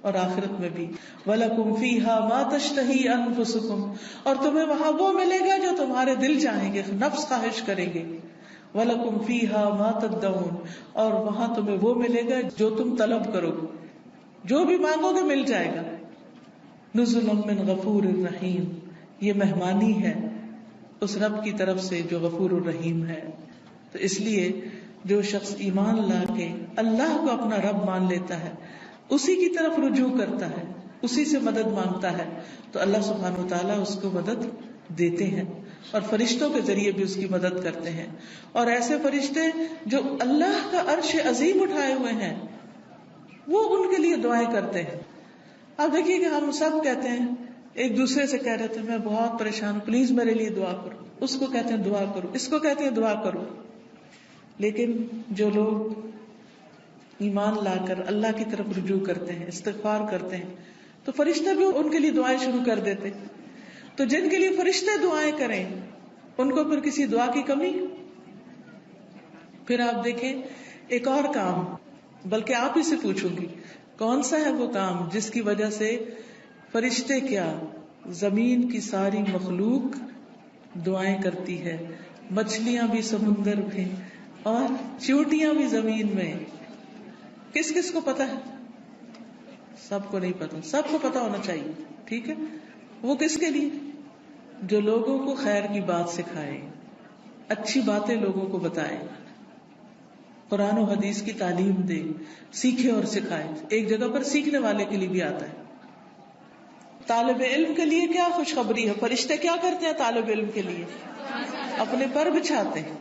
اور آخرت میں بھی. وَلَكُمْ فِيهَا مَا تَشْتَهِي أَنفُسُكُمْ، اور تمہیں وہاں وہ ملے گا جو تمہارے دل چاہیں گے، نفس خواہش کریں گے. وَلَكُمْ فِيهَا مَا تَدَّعُونَ، اور وہاں تمہیں وہ ملے گا جو تم طلب کرو گے، جو بھی مانگو گے مل جائے گا. نُزُلًا مِّن غَفُورٍ رَحِيمٍ، یہ مہمانی ہے اس رب کی طرف سے جو غفور الرحیم ہے. تو اس لیے جو شخص ایمان لا کے اللہ کو اپنا رب مان لیتا ہے، اسی کی طرف رجوع کرتا ہے، اسی سے مدد مانگتا ہے، تو اللہ سبحانہ و تعالیٰ اس کو مدد دیتے ہیں، اور فرشتوں کے ذریعے بھی اس کی مدد کرتے ہیں. اور ایسے فرشتے جو اللہ کا عرش عظیم اٹھائے ہوئے ہیں وہ ان کے لیے دعائیں کرتے ہیں. اب دیکھیے کہ ہم سب کہتے ہیں، ایک دوسرے سے کہہ رہے تھے میں بہت پریشان ہوں، پلیز میرے لیے دعا کرو، اس کو کہتے ہیں دعا کرو، اس کو کہتے ہیں دعا کرو. لیکن جو لوگ ایمان لا کر اللہ کی طرف رجوع کرتے ہیں، استغفار کرتے ہیں، تو فرشتے بھی ان کے لیے دعائیں شروع کر دیتے. تو جن کے لیے فرشتے دعائیں کریں ان کو پھر کسی دعا کی کمی. پھر آپ دیکھیں ایک اور کام، بلکہ آپ ہی سے پوچھوں گی کون سا ہے وہ کام جس کی وجہ سے فرشتے کیا زمین کی ساری مخلوق دعائیں کرتی ہے، مچھلیاں بھی سمندر میں اور چیونٹیاں بھی زمین میں. کس کس کو پتا ہے؟ سب کو نہیں پتا، سب کو پتا ہونا چاہیے. ٹھیک ہے، وہ کس کے لیے؟ جو لوگوں کو خیر کی بات سکھائے، اچھی باتیں لوگوں کو بتائے، قرآن و حدیث کی تعلیم دے، سیکھے اور سکھائے. ایک جگہ پر سیکھنے والے کے لیے بھی آتا ہے. طالب علم کے لیے کیا خوشخبری ہے، فرشتے کیا کرتے ہیں طالب علم کے لیے؟ اپنے پر بچھاتے ہیں،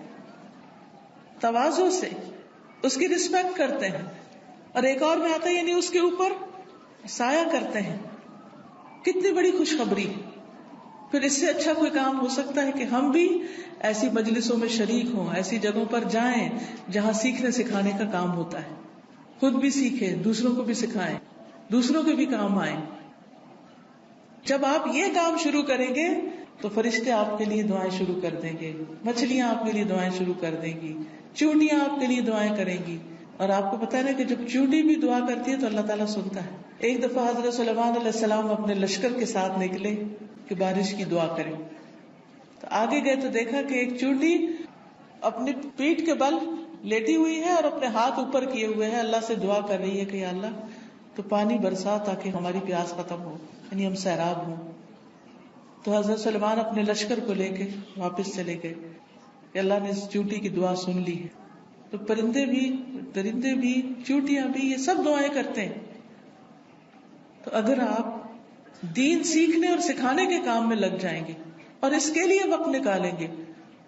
تواضع سے اس کی رسپیکٹ کرتے ہیں. اور ایک اور میں آتا ہے یعنی اس کے اوپر سایہ کرتے ہیں. کتنی بڑی خوشخبری. پھر اس سے اچھا کوئی کام ہو سکتا ہے کہ ہم بھی ایسی مجلسوں میں شریک ہوں، ایسی جگہوں پر جائیں جہاں سیکھنے سکھانے کا کام ہوتا ہے. خود بھی سیکھیں، دوسروں کو بھی سکھائیں، دوسروں کے بھی کام آئیں. جب آپ یہ کام شروع کریں گے تو فرشتے آپ کے لیے دعائیں شروع کر دیں گے، مچھلیاں آپ کے لیے دعائیں شروع کر دیں گی، چونٹیاں آپ کے لیے دعائیں کریں گی. اور آپ کو پتا ہے نا کہ جب چونٹی بھی دعا کرتی ہے تو اللہ تعالیٰ سنتا ہے. ایک دفعہ حضرت سلیمان علیہ السلام اپنے لشکر کے ساتھ نکلے کہ بارش کی دعا کریں. تو آگے گئے تو دیکھا کہ ایک چونٹی اپنی پیٹھ کے بل لیٹی ہوئی ہے اور اپنے ہاتھ اوپر کیے ہوئے ہے، اللہ سے دعا کر رہی ہے کہ یا اللہ تو پانی برسا تاکہ ہماری پیاس ختم ہو، یعنی ہم سیراب ہوں. تو حضرت سلیمان اپنے لشکر کو لے کے واپس چلے گئے کہ اللہ نے اس چونٹی کی دعا سن لی ہے. تو پرندے بھی، درندے بھی، چونٹیاں بھی، یہ سب دعائیں کرتے ہیں. تو اگر آپ دین سیکھنے اور سکھانے کے کام میں لگ جائیں گے اور اس کے لیے وقت نکالیں گے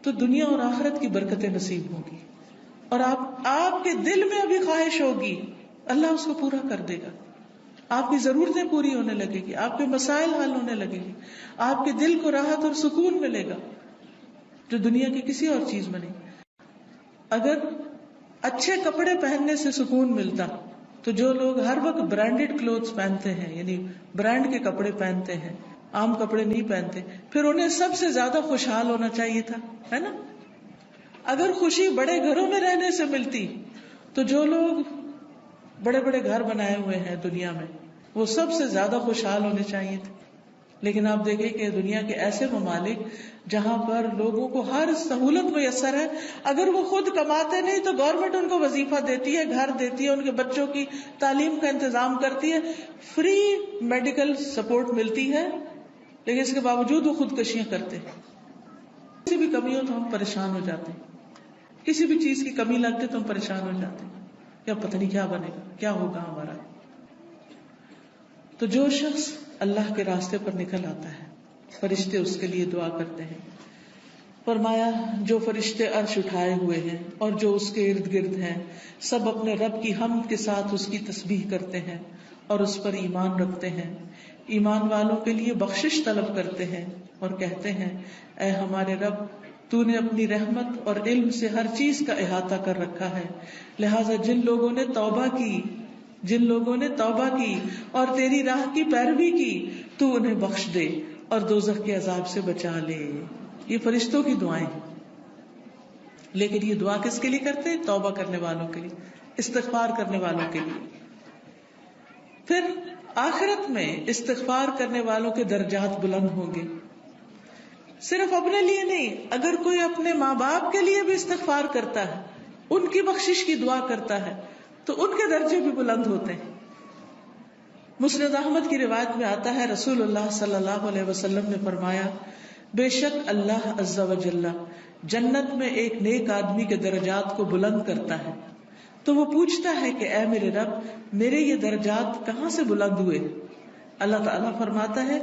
تو دنیا اور آخرت کی برکتیں نصیب ہوں گی. اور آپ کے دل میں ابھی خواہش ہوگی اللہ اس کو پورا کر دے گا. آپ کی ضرورتیں پوری ہونے لگے گی، آپ کے مسائل حل ہونے لگے گی، آپ کے دل کو راحت اور سکون ملے گا جو دنیا کی کسی اور چیز میں نہیں. اگر اچھے کپڑے پہننے سے سکون ملتا تو جو لوگ ہر وقت برانڈیڈ کلوتھز پہنتے ہیں، یعنی برانڈ کے کپڑے پہنتے ہیں، عام کپڑے نہیں پہنتے، پھر انہیں سب سے زیادہ خوشحال ہونا چاہیے تھا، ہے نا؟ اگر خوشی بڑے گھروں میں رہنے سے ملتی تو جو لوگ بڑے بڑے گھر بنائے ہوئے ہیں دنیا میں وہ سب سے زیادہ خوشحال ہونے چاہیے تھے. لیکن آپ دیکھیں کہ دنیا کے ایسے ممالک جہاں پر لوگوں کو ہر سہولت میسر ہے، اگر وہ خود کماتے نہیں تو گورنمنٹ ان کو وظیفہ دیتی ہے، گھر دیتی ہے، ان کے بچوں کی تعلیم کا انتظام کرتی ہے، فری میڈیکل سپورٹ ملتی ہے، لیکن اس کے باوجود وہ خودکشیاں کرتے ہیں. کسی بھی کمی ہو تو ہم پریشان ہو جاتے ہیں، کسی بھی چیز کی کمی لگتی تو ہم پریشان ہو جاتے ہیں، یا پتہ نہیں کیا بنے گا، کیا ہوگا ہمارا. تو جو شخص اللہ کے راستے پر نکل آتا ہے فرشتے اس کے لیے دعا کرتے ہیں. فرمایا جو فرشتے عرش اٹھائے ہوئے ہیں اور جو اس کے ارد گرد ہیں سب اپنے رب کی حمد کے ساتھ اس کی تسبیح کرتے ہیں اور اس پر ایمان رکھتے ہیں. ایمان والوں کے لیے بخشش طلب کرتے ہیں اور کہتے ہیں اے ہمارے رب تو نے اپنی رحمت اور علم سے ہر چیز کا احاطہ کر رکھا ہے، لہٰذا جن لوگوں نے توبہ کی اور تیری راہ کی پیروی کی تو انہیں بخش دے اور دوزخ کے عذاب سے بچا لے. یہ فرشتوں کی دعائیں ہیں، لیکن یہ دعا کس کے لیے کرتے ہیں؟ توبہ کرنے والوں کے لیے، استغفار کرنے والوں کے لیے. پھر آخرت میں استغفار کرنے والوں کے درجات بلند ہوں گے. صرف اپنے لیے نہیں، اگر کوئی اپنے ماں باپ کے لیے بھی استغفار کرتا ہے، ان کی بخشش کی دعا کرتا ہے، تو ان کے درجے بھی بلند ہوتے ہیں. مسند احمد کی روایت میں آتا ہے رسول اللہ صلی اللہ علیہ وسلم نے فرمایا، بے شک اللہ عز و جل جنت میں ایک نیک آدمی کے درجات کو بلند کرتا ہے، تو وہ پوچھتا ہے کہ اے میرے رب، میرے یہ درجات کہاں سے بلند ہوئے؟ اللہ تعالیٰ فرماتا ہے،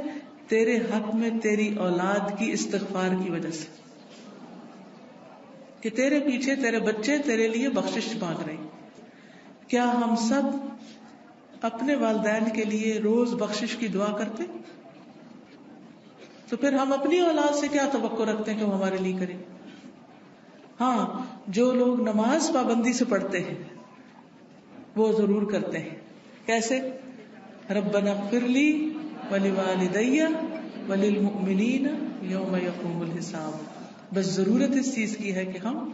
تیرے حق میں تیری اولاد کی استغفار کی وجہ سے، کہ تیرے پیچھے تیرے بچے تیرے لیے بخشش مانگ رہے ہیں. کیا ہم سب اپنے والدین کے لیے روز بخشش کی دعا کرتے؟ تو پھر ہم اپنی اولاد سے کیا توقع رکھتے ہیں کہ وہ ہمارے لیے کرے؟ ہاں، جو لوگ نماز پابندی سے پڑھتے ہیں وہ ضرور کرتے ہیں. کیسے؟ ربنا اغفر لی ولوالدی وللمؤمنین یوم یقوم الحساب. بس ضرورت اس چیز کی ہے کہ ہم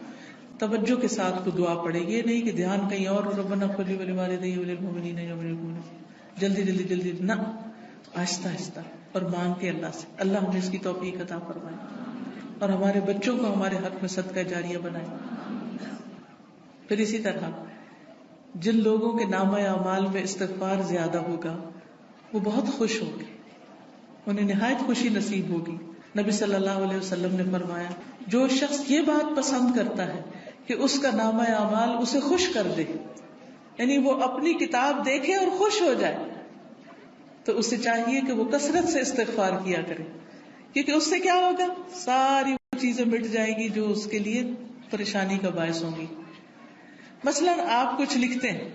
توجہ کے ساتھ کو دعا پڑھیں، یہ نہیں کہ دھیان کہیں اور، ربنا اغفر لی ولوالدی وللمؤمنین یوم یقوم الحساب، جلدی جلدی جلدی نہ، آہستہ آہستہ اور مانگ کے اللہ سے. اللہ ہمیں اس کی توفیق عطا فرمائے اور ہمارے بچوں کو ہمارے حق میں صدقہ جاریہ بنائے. پھر اسی طرح جن لوگوں کے نامہ اعمال میں استغفار زیادہ ہوگا وہ بہت خوش ہوں گے، انہیں نہایت خوشی نصیب ہوگی. نبی صلی اللہ علیہ وسلم نے فرمایا، جو شخص یہ بات پسند کرتا ہے کہ اس کا نامہ اعمال اسے خوش کر دے، یعنی وہ اپنی کتاب دیکھے اور خوش ہو جائے، تو اسے چاہیے کہ وہ کثرت سے استغفار کیا کرے، کیونکہ اس سے کیا ہوگا، ساری وہ چیزیں مٹ جائیں گی جو اس کے لیے پریشانی کا باعث ہوں گی. مثلا آپ کچھ لکھتے ہیں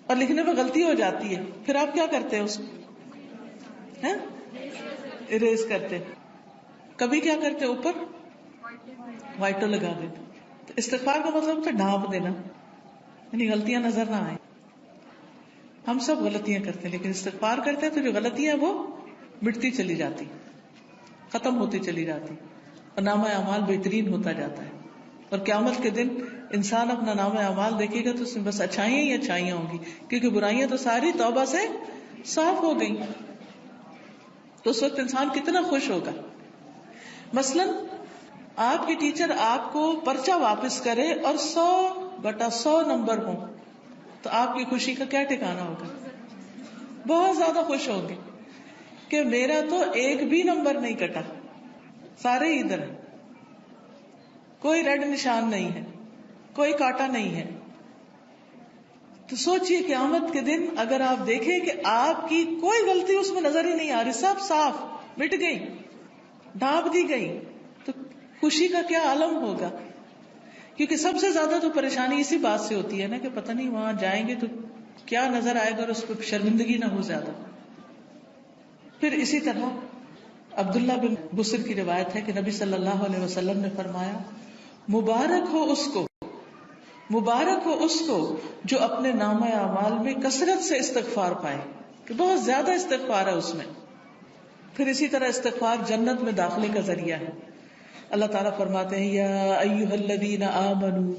اور لکھنے میں غلطی ہو جاتی ہے، پھر آپ کیا کرتے ہیں؟ اس کو اریز کرتے. کبھی کیا کرتے ہیں؟ اوپر وائٹر لگا دیتے. تو استغفار کا مطلب ہوتا ہے ڈھانپ دینا، یعنی غلطیاں نظر نہ آئیں. ہم سب غلطیاں کرتے ہیں، لیکن استغفار کرتے ہیں تو جو غلطیاں وہ مٹتی چلی جاتی، ختم ہوتی چلی جاتی، اور نامہ اعمال بہترین ہوتا جاتا ہے. اور قیامت کے دن انسان اپنا نامہ اعمال دیکھے گا تو اس میں بس اچھائیاں ہی اچھائیاں ہوں گی، کیونکہ برائیاں تو ساری توبہ سے صاف ہو گئی. تو اس وقت انسان کتنا خوش ہوگا. مثلا آپ کی ٹیچر آپ کو پرچہ واپس کرے اور 100/100 نمبر ہوں تو آپ کی خوشی کا کیا ٹھکانا ہوگا؟ بہت زیادہ خوش ہوں گے کہ میرا تو ایک بھی نمبر نہیں کٹا، سارے ہی ادھر ہیں، کوئی ریڈ نشان نہیں ہے، کوئی کاٹا نہیں ہے. تو سوچئے قیامت کے دن اگر آپ دیکھیں کہ آپ کی کوئی غلطی اس میں نظر ہی نہیں آ رہی، سب صاف مٹ گئی، ڈھانپ دی گئی، تو خوشی کا کیا عالم ہوگا. کیونکہ سب سے زیادہ تو پریشانی اسی بات سے ہوتی ہے نا کہ پتہ نہیں وہاں جائیں گے تو کیا نظر آئے گا اور اس پہ شرمندگی نہ ہو زیادہ. پھر اسی طرح عبداللہ بن بصر کی روایت ہے کہ نبی صلی اللہ علیہ وسلم نے فرمایا، مبارک ہو اس کو جو اپنے نامہ اعمال میں کثرت سے استغفار پائے، کہ بہت زیادہ استغفار ہے اس میں. پھر اسی طرح استغفار جنت میں داخلے کا ذریعہ ہے. اللہ تعالیٰ فرماتے ہیں، یا ایھا الذین آمنوا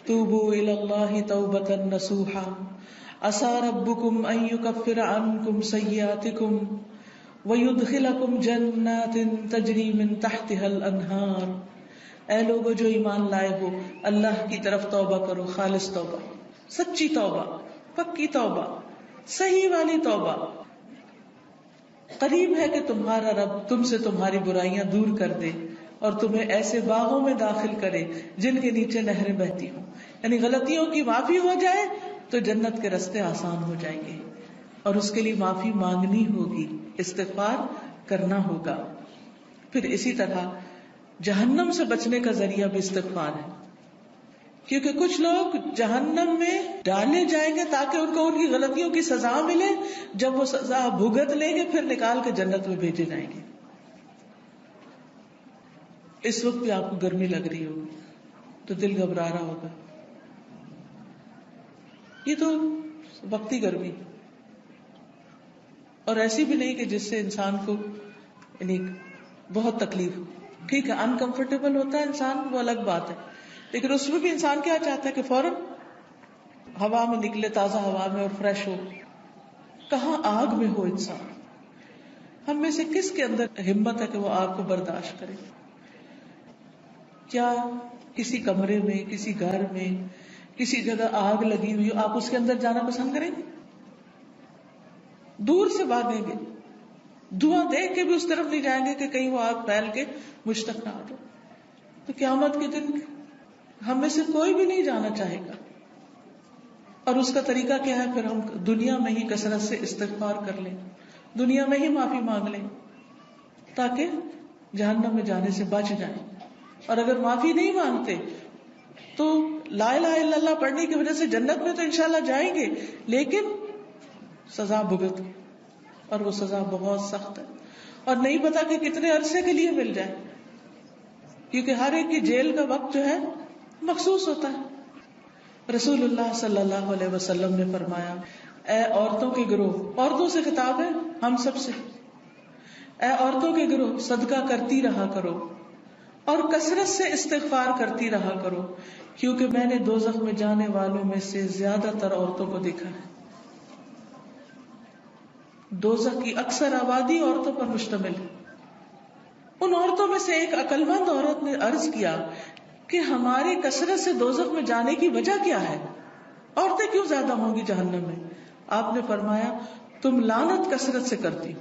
توبوا الی اللہ توبۃ نصوحا عسى ربکم ان یکفر عنکم سیئاتکم وَيُدْخِلَكُمْ جَنَّاتٍ تَجْرِي مِن تَحْتِهَا الْأَنْهَارُ. اے لوگو جو ایمان لائے ہو، اللہ کی طرف توبہ کرو، خالص توبہ، سچی توبہ، پکی توبہ، صحیح والی توبہ. قریب ہے کہ تمہارا رب تم سے تمہاری برائیاں دور کر دے اور تمہیں ایسے باغوں میں داخل کرے جن کے نیچے نہریں بہتی ہوں. یعنی غلطیوں کی معافی ہو جائے تو جنت کے راستے آسان ہو جائیں گے، اور اس کے لیے معافی مانگنی ہوگی، استغفار کرنا ہوگا. پھر اسی طرح جہنم سے بچنے کا ذریعہ بھی استغفار ہے، کیونکہ کچھ لوگ جہنم میں ڈالے جائیں گے تاکہ ان کو ان کی غلطیوں کی سزا ملے، جب وہ سزا بھگت لیں گے پھر نکال کے جنت میں بھیجے جائیں گے. اس وقت بھی آپ کو گرمی لگ رہی ہوگی تو دل گھبرا رہا ہوگا، یہ تو وقتی گرمی، اور ایسی بھی نہیں کہ جس سے انسان کو یعنی بہت تکلیف. ٹھیک ہے انکمفرٹیبل ہوتا ہے انسان، وہ الگ بات ہے، لیکن اس میں بھی انسان کیا چاہتا ہے کہ فوراً ہوا میں نکلے، تازہ ہوا میں، اور فریش ہو. کہاں آگ میں ہو انسان. ہم میں سے کس کے اندر ہمت ہے کہ وہ آگ کو برداشت کرے؟ کیا کسی کمرے میں، کسی گھر میں، کسی جگہ آگ لگی ہوئی ہو، آپ اس کے اندر جانا پسند کریں گے؟ دور سے بھاگیں گے، دھواں دیکھ کے بھی اس طرف نہیں جائیں گے کہ کہیں وہ آگ پھیل کے مجھ تک نہ آ جائے. تو قیامت کے دن ہم میں سے کوئی بھی نہیں جانا چاہے گا. اور اس کا طریقہ کیا ہے؟ پھر ہم دنیا میں ہی کثرت سے استغفار کر لیں، دنیا میں ہی معافی مانگ لیں تاکہ جہنم میں جانے سے بچ جائیں. اور اگر معافی نہیں مانگتے تو لا الہ الا اللہ پڑھنے کی وجہ سے جنت میں تو انشاءاللہ جائیں گے، لیکن سزا بھگت، اور وہ سزا بہت سخت ہے، اور نہیں پتا کہ کتنے عرصے کے لیے مل جائے، کیونکہ ہر ایک کی جیل کا وقت جو ہے مخصوص ہوتا ہے. رسول اللہ صلی اللہ علیہ وسلم نے فرمایا، اے عورتوں کے گروہ، عورتوں سے خطاب ہے ہم سب سے، اے عورتوں کے گروہ صدقہ کرتی رہا کرو اور کثرت سے استغفار کرتی رہا کرو، کیونکہ میں نے دوزخ میں جانے والوں میں سے زیادہ تر عورتوں کو دیکھا ہے. دوزخ کی اکثر آبادی عورتوں پر مشتمل ہے. ان عورتوں میں سے ایک عقل مند عورت نے عرض کیا کہ ہماری کثرت سے دوزخ میں جانے کی وجہ کیا ہے؟ عورتیں کیوں زیادہ ہوں گی جہنم میں؟ آپ نے فرمایا، تم لعنت کثرت سے کرتی،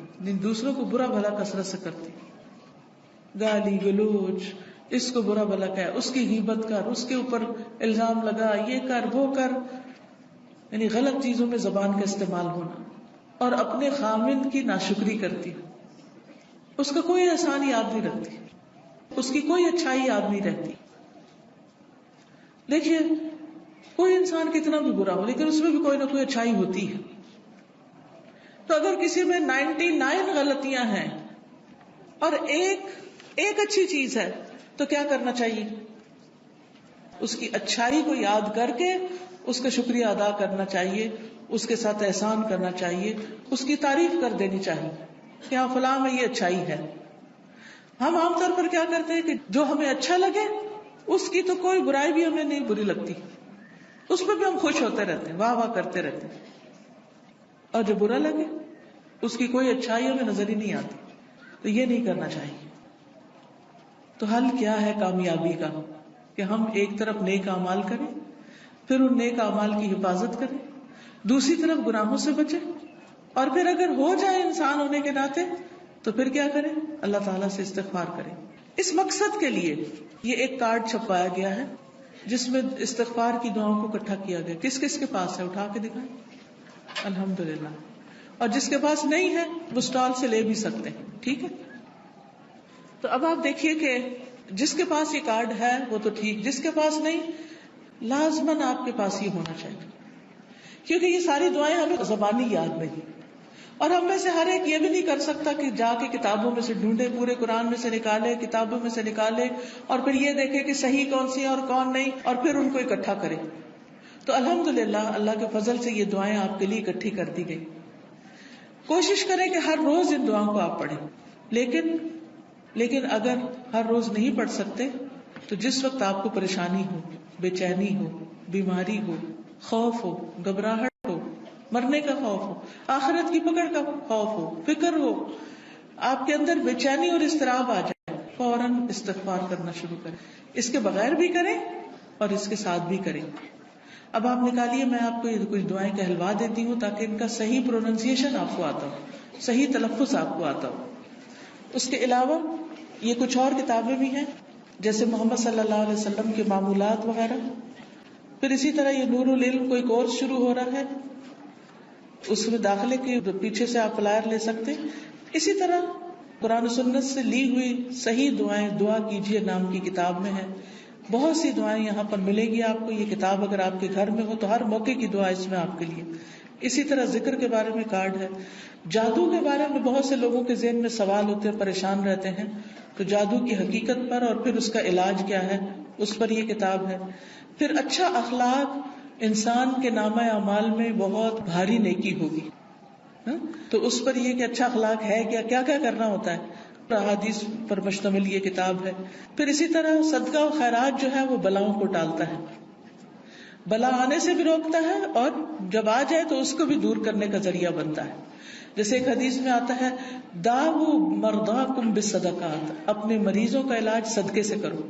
دوسروں کو برا بھلا کثرت سے کرتی، گالی گلوچ، اس کو برا بھلا کہہ، اس کی غیبت کر، اس کے اوپر الزام لگا، یہ کر وہ کر، یعنی غلط چیزوں میں زبان کا استعمال ہونا، اور اپنے خامند کی ناشکری کرتی، اس کا کوئی احسان یاد نہیں رکھتی، اس کی کوئی اچھائی یاد نہیں رہتی. دیکھیے کوئی انسان کتنا بھی برا ہو لیکن اس میں بھی کوئی نہ کوئی اچھائی ہوتی ہے. تو اگر کسی میں 99 غلطیاں ہیں اور ایک اچھی چیز ہے تو کیا کرنا چاہیے؟ اس کی اچھائی کو یاد کر کے اس کا شکریہ ادا کرنا چاہیے، اس کے ساتھ احسان کرنا چاہیے، اس کی تعریف کر دینی چاہیے کہ ہاں فلاں میں یہ اچھائی ہے. ہم عام طور پر کیا کرتے ہیں کہ جو ہمیں اچھا لگے اس کی تو کوئی برائی بھی ہمیں نہیں بری لگتی، اس پہ بھی ہم خوش ہوتے رہتے ہیں، واہ واہ کرتے رہتے ہیں، اور جو برا لگے اس کی کوئی اچھائی ہمیں نظر ہی نہیں آتی. تو یہ نہیں کرنا چاہیے. تو حل کیا ہے کامیابی کا؟ کہ ہم ایک طرف نیک اعمال کریں، پھر ان نیک اعمال کی حفاظت کریں، دوسری طرف گناہوں سے بچیں، اور پھر اگر ہو جائے انسان ہونے کے ناطے تو پھر کیا کریں؟ اللہ تعالیٰ سے استغفار کریں. اس مقصد کے لیے یہ ایک کارڈ چھپوایا گیا ہے جس میں استغفار کی دعاؤں کو اکٹھا کیا گیا. کس کس کے پاس ہے؟ اٹھا کے دکھائیں. الحمدللہ. اور جس کے پاس نہیں ہے وہ اسٹال سے لے بھی سکتے ہیں. ٹھیک ہے. تو اب آپ دیکھیے کہ جس کے پاس یہ کارڈ ہے وہ تو ٹھیک، جس کے پاس نہیں، لازماً آپ کے پاس یہ ہونا چاہیے، کیونکہ یہ ساری دعائیں ہمیں زبانی یاد نہیں. اور ہم میں سے ہر ایک یہ بھی نہیں کر سکتا کہ جا کے کتابوں میں سے ڈھونڈے، پورے قرآن میں سے نکالے، کتابوں میں سے نکالے، اور پھر یہ دیکھے کہ صحیح کون سی ہے اور کون نہیں، اور پھر ان کو اکٹھا کرے. تو الحمدللہ اللہ کے فضل سے یہ دعائیں آپ کے لیے اکٹھی کر دی گئی. کوشش کریں کہ ہر روز ان دعاؤں کو آپ پڑھیں. لیکن اگر ہر روز نہیں پڑھ سکتے تو جس وقت آپ کو پریشانی ہو، بے چینی ہو، بیماری ہو، خوف ہو، گھبراہٹ ہو، مرنے کا خوف ہو، آخرت کی پکڑ کا خوف ہو، فکر ہو، آپ کے اندر بے چینی اور اضطراب آ جائے، فوراً استغفار کرنا شروع کریں. اس کے بغیر بھی کریں اور اس کے ساتھ بھی کریں. اب آپ نکالیے، میں آپ کو یہ کچھ دعائیں کہلوا دیتی ہوں تاکہ ان کا صحیح پروننسیشن آپ کو آتا ہو، صحیح تلفظ آپ کو آتا ہو. اس کے علاوہ یہ کچھ اور کتابیں بھی ہیں جیسے محمد صلی اللہ علیہ وسلم کے معمولات وغیرہ. پھر اسی طرح یہ نور العلم کوئی کورس شروع ہو رہا ہے، اس میں داخلے کے پیچھے سے آپ فلائر لے سکتے ہیں. اسی طرح قرآن و سنت سے لی ہوئی صحیح دعائیں دعا کیجیے نام کی کتاب میں ہے. بہت سی دعائیں یہاں پر ملے گی آپ کو. یہ کتاب اگر آپ کے گھر میں ہو تو ہر موقع کی دعا اس میں آپ کے لیے. اسی طرح ذکر کے بارے میں کارڈ ہے. جادو کے بارے میں بہت سے لوگوں کے ذہن میں سوال ہوتے ہیں، پریشان رہتے ہیں، تو جادو کی حقیقت پر اور پھر اس کا علاج کیا ہے اس پر یہ کتاب ہے. پھر اچھا اخلاق انسان کے نامہ اعمال میں بہت بھاری نیکی ہوگی، تو اس پر یہ کہ اچھا اخلاق ہے کیا کیا کرنا ہوتا ہے، احادیث پر مشتمل یہ کتاب ہے. پھر اسی طرح صدقہ و خیرات جو ہے وہ بلاؤں کو ٹالتا ہے. بلا آنے سے بھی روکتا ہے اور جب آ جائے تو اس کو بھی دور کرنے کا ذریعہ بنتا ہے. جیسے ایک حدیث میں آتا ہے داؤ مرضاکم بالصدقات، اپنے مریضوں کا علاج صدقے سے کرو.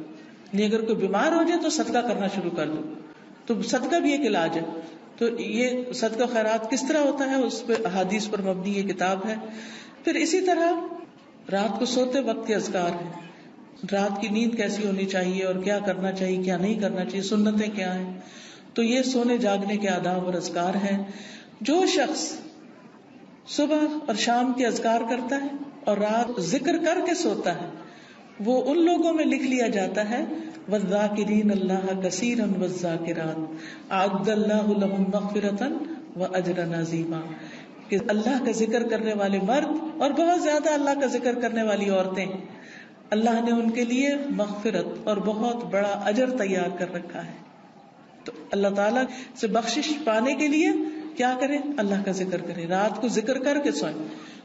نہیں اگر کوئی بیمار ہو جائے تو صدقہ کرنا شروع کر دو، تو صدقہ بھی ایک علاج ہے. تو یہ صدقہ خیرات کس طرح ہوتا ہے اس پہ احادیث پر مبنی یہ کتاب ہے. پھر اسی طرح رات کو سوتے وقت کے اذکار ہیں، رات کی نیند کیسی ہونی چاہیے اور کیا کرنا چاہیے کیا نہیں کرنا چاہیے، سنتیں کیا ہیں. تو یہ سونے جاگنے کے آداب اور اذکار ہیں. جو شخص صبح اور شام کے اذکار کرتا ہے اور رات ذکر کر کے سوتا ہے وہ ان لوگوں میں لکھ لیا جاتا ہے والذاکرین اللہ کثیرا والذاکرات اعد اللہ لهم مغفرۃ واجرا عظیما، کہ اللہ کا ذکر کرنے والے مرد اور بہت زیادہ اللہ کا ذکر کرنے والی عورتیں، اللہ نے ان کے لیے مغفرت اور بہت بڑا اجر تیار کر رکھا ہے. تو اللہ تعالیٰ سے بخشش پانے کے لیے کیا کریں؟ اللہ کا ذکر کریں، رات کو ذکر کر کے سوئیں.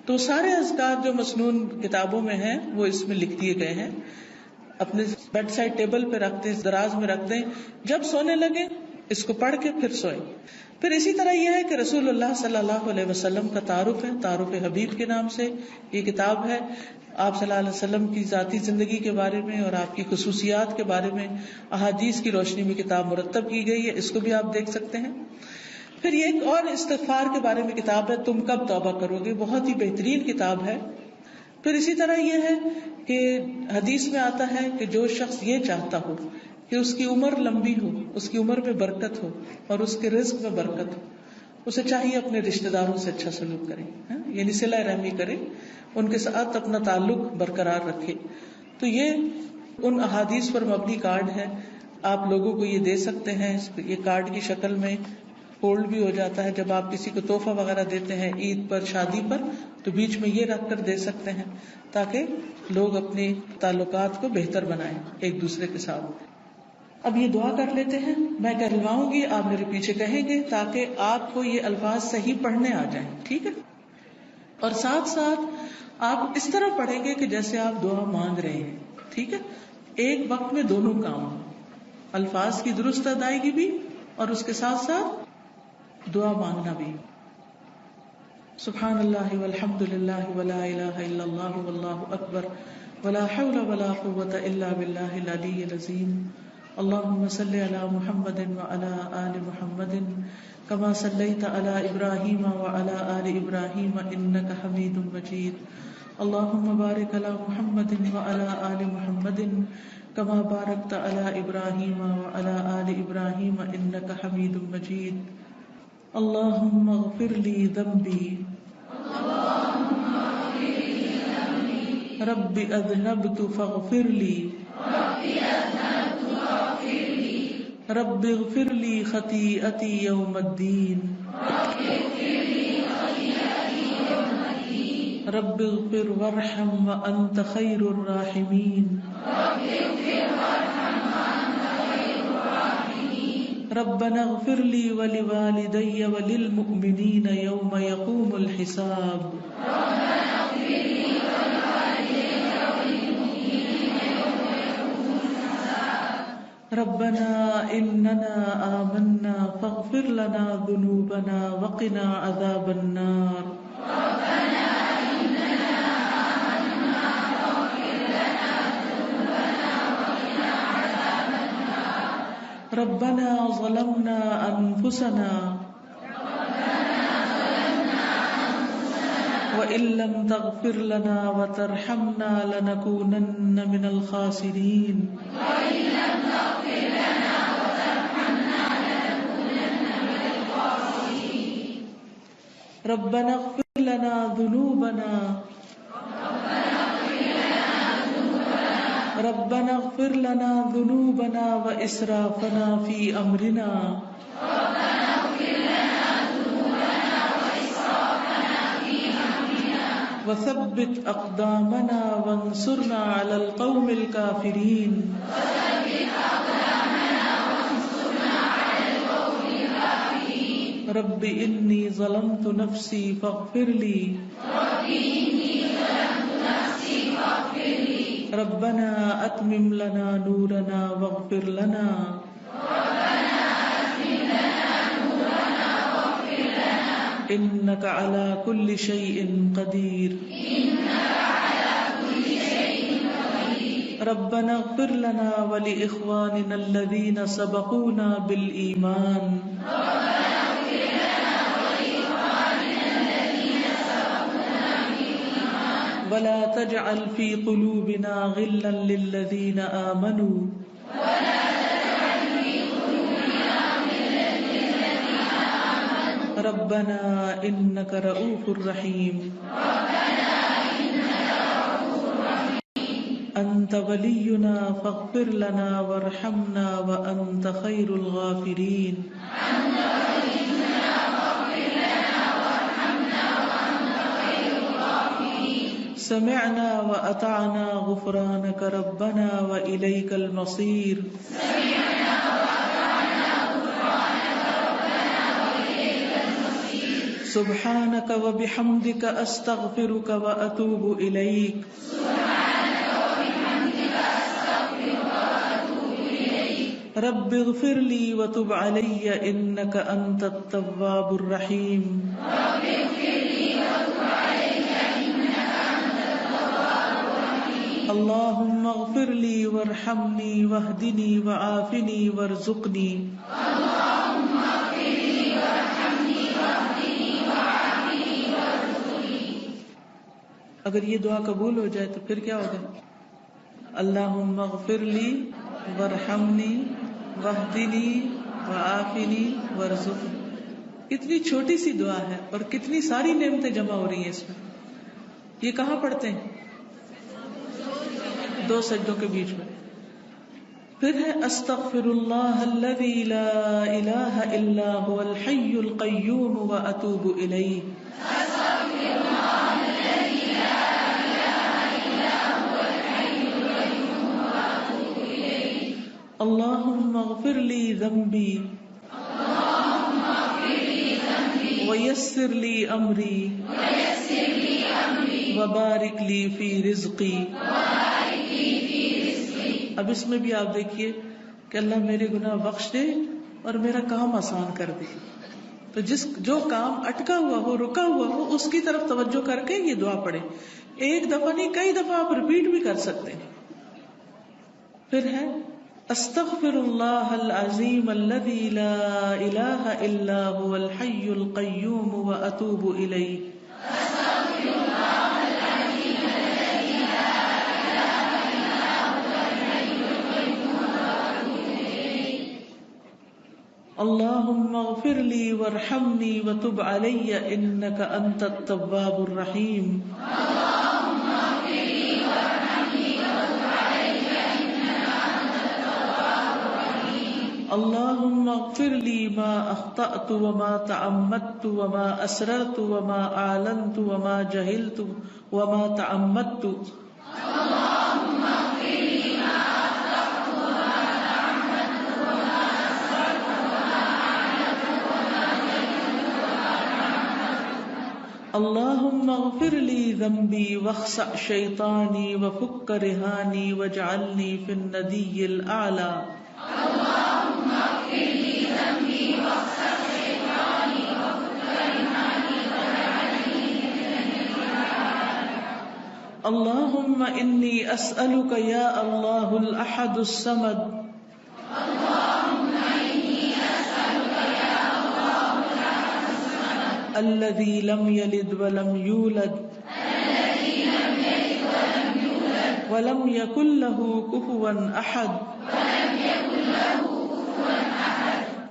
تو سارے اذکار جو مسنون کتابوں میں ہیں وہ اس میں لکھ دیے گئے ہیں. اپنے بیڈ سائڈ ٹیبل پہ رکھ دیں، دراز میں رکھ دیں، جب سونے لگے اس کو پڑھ کے پھر سوئیں. پھر اسی طرح یہ ہے کہ رسول اللہ صلی اللہ علیہ وسلم کا تعارف ہے، تعارف حبیب کے نام سے یہ کتاب ہے. آپ صلی اللہ علیہ وسلم کی ذاتی زندگی کے بارے میں اور آپ کی خصوصیات کے بارے میں احادیث کی روشنی میں کتاب مرتب کی گئی ہے، اس کو بھی آپ دیکھ سکتے ہیں. پھر یہ ایک اور استغفار کے بارے میں کتاب ہے، تم کب توبہ کرو گے، بہت ہی بہترین کتاب ہے. پھر اسی طرح یہ ہے کہ حدیث میں آتا ہے کہ جو شخص یہ چاہتا ہو کہ اس کی عمر لمبی ہو، اس کی عمر میں برکت ہو اور اس کے رزق میں برکت ہو، اسے چاہیے اپنے رشتہ داروں سے اچھا سلوک کرے، یعنی صلہ رحمی کرے، ان کے ساتھ اپنا تعلق برقرار رکھے. تو یہ ان احادیث پر مبنی کارڈ ہے، آپ لوگوں کو یہ دے سکتے ہیں. یہ کارڈ کی شکل میں فولڈ بھی ہو جاتا ہے. جب آپ کسی کو تحفہ وغیرہ دیتے ہیں عید پر، شادی پر، تو بیچ میں یہ رکھ کر دے سکتے ہیں تاکہ لوگ اپنے تعلقات کو بہتر بنائیں ایک دوسرے کے ساتھ. اب یہ دعا کر لیتے ہیں، میں کہلواؤں گی، آپ میرے پیچھے کہیں گے تاکہ آپ کو یہ الفاظ صحیح پڑھنے آ جائیں. ٹھیک ہے؟ اور ساتھ ساتھ آپ اس طرح پڑھیں گے کہ جیسے آپ دعا مانگ رہے ہیں. ٹھیک ہے؟ ایک وقت میں دونوں کام، الفاظ کی درست ادائیگی بھی اور اس کے ساتھ ساتھ دعا مانگنا بھی. سبحان اللہ والحمد للہ ولا الہ الا اللہ واللہ اکبر ولا حول ولا قوة الا باللہ العلی العظیم. اللہم صلی علی محمد وعلی آل محمد کما صلیت علی ابراہیم وعلی آل ابراہیم انک حمید مجید. اللہم بارک علی محمد وعلی آل محمد کما بارکت علی ابراہیم وعلی آل ابراہیم انک حمید مجید. اللہم اغفر لی ذنبی رب اذنبت فاغفر لی رب اغفر لی خطیئتی یوم الدین رب اغفر وارحم وانت خیر الراحمین ربنا اغفر لی ولوالدی وللمؤمنین یوم یقوم الحساب. ربنا اننا آمنا فاغفر لنا ذنوبنا وقنا عذاب النار. ربنا ظلمنا انفسنا وإن لم تغفر لنا وترحمنا لنكونن من الخاسرين. ربنا اغفر لنا ذنوبنا ربنا اغفر لنا ذنوبنا وإسرافنا في أمرنا وثبت أقدامنا وانصرنا على القوم الكافرين. رب إني ظلمت نفسي فاغفر لي ربنا أتمم لنا نورنا واغفر لنا إنك على كل شيء قدير ربنا اغفر لنا ولإخواننا الذين سبقونا بالإيمان ولا تجعل في قلوبنا غلا للذين آمنوا ربنا إنك رؤوف رحيم أنت ولينا فاغفر لنا وارحمنا وأنت خير الغافرين سمعنا وأطعنا غفرانك ربنا وإليك المصير سبحانك وبحمدك أستغفرك وأتوب إليك رب اغفر لي وتب علي إنك أنت التواب الرحيم اللهم اغفر لي وارحمني واهدني وعافني وارزقني اگر یہ دعا قبول ہو جائے تو پھر کیا ہوگا؟ اللہم اغفر لی وارحمنی واہدنی وعافنی وارزقنی. کتنی چھوٹی سی دعا ہے اور کتنی ساری نعمتیں جمع ہو رہی ہیں اس میں. یہ کہاں پڑھتے ہیں؟ 2 سجدوں کے بیچ میں. پھر ہے استغفر اللہ الذی لا الہ الا هو الحی القیوم واتوب الیہ. اللهم اغفر لي ذنبي ويسر لي أمري وبارك لي في رزقي. اب اس میں بھی آپ دیکھیے کہ اللہ میرے گناہ بخش دے اور میرا کام آسان کر دے. تو جو کام اٹکا ہوا ہو، رکا ہوا ہو، اس کی طرف توجہ کر کے یہ دعا پڑھے. ایک دفعہ نہیں، کئی دفعہ آپ ریپیٹ بھی کر سکتے ہیں. پھر ہے استغفر اللہ العظیم الذی لا الہ الا هو الحی القیوم واتوب الیہ. اللہم اغفر لی وارحمنی وتب علی انک انت التواب الرحیم. اللهم اغفر لي ما أخطأت وما تعمدت وما أسررت وما أعلنت وما جهلت وما تعمدت. اللهم اغفر لي ما أخطأت وما تعمدت وما أسررت وما أعلنت وما جهلت وما تعمدت. اللهم اغفر لي ذنبي واخسأ شيطاني وفك رهاني واجعلني في الندي الأعلى. اللهم إني أسألك يا الله الأحد الصمد الذي لم يلد ولم يولد ولم يكن له كفوا أحد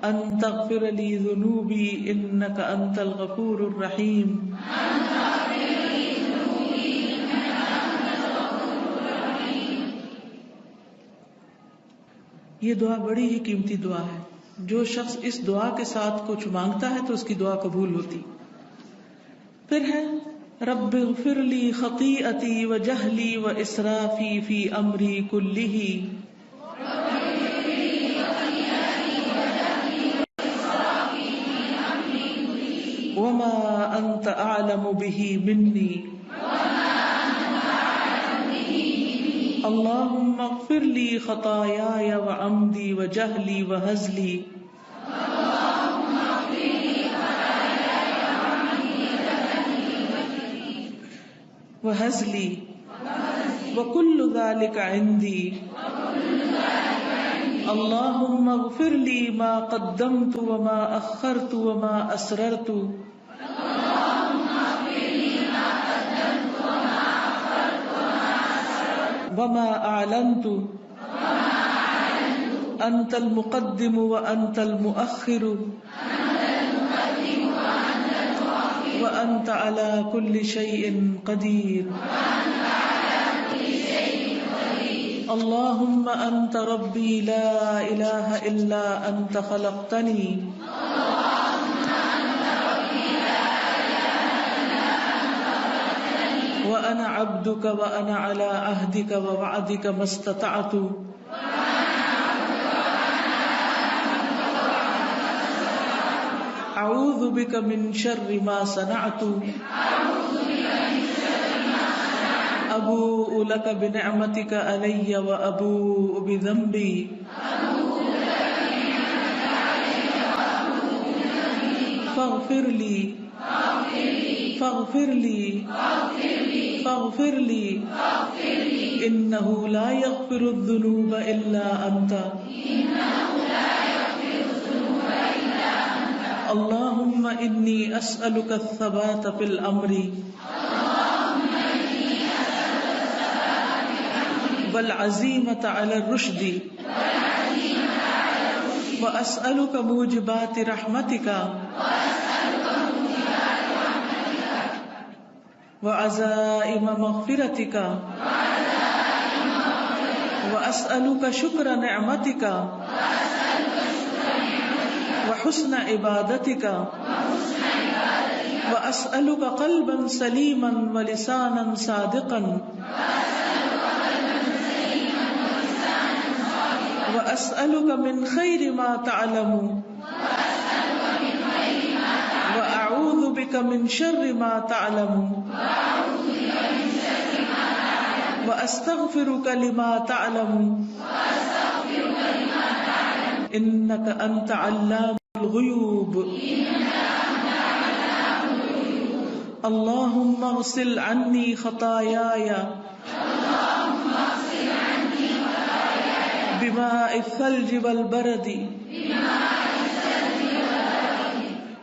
أن تغفر لي ذنوبي إنك أنت الغفور الرحيم. یہ دعا بڑی ہی قیمتی دعا ہے. جو شخص اس دعا کے ساتھ کچھ مانگتا ہے تو اس کی دعا قبول ہوتی. پھر ہے رب اغفر لی خطیئتی وجہلی واسرافی فی امری کلہ وما انت اعلم به منی. اللهم اغفر لي خطاياي وعمدي وجهلي وهزلي وهزلي وكل ذلك عندي اللهم اغفر لي ما قدمت وما أخرت وما أسررت وما أعلنت أنت المقدم وأنت المؤخر وأنت على كل شيء قدير اللهم أنت ربي لا إله إلا أنت خلقتني وأنا عبدك وأنا على عهدك ووعدك ما استطعت أعوذ بك من شر ما صنعت أبوء لك بنعمتك علي وأبوء بذنبي فاغفر لي فاغفر لي فاغفر لي إنه لا يغفر الذنوب إلا أنت اللهم إني أسألك الثبات في الأمر والعزيمة على الرشد وأسألك موجبات رحمتك وعزائم مغفرتك وأسألك شكر نعمتك وحسن عبادتك وأسألك قلبا سليما ولسانا صادقا وأسألك من خير ما تعلم وأعوذ بك من شر ما تعلم وأستغفرك لما تعلم إنك أنت علام الغيوب اللهم اغسل عني خطاياي بماء الثلج والبرد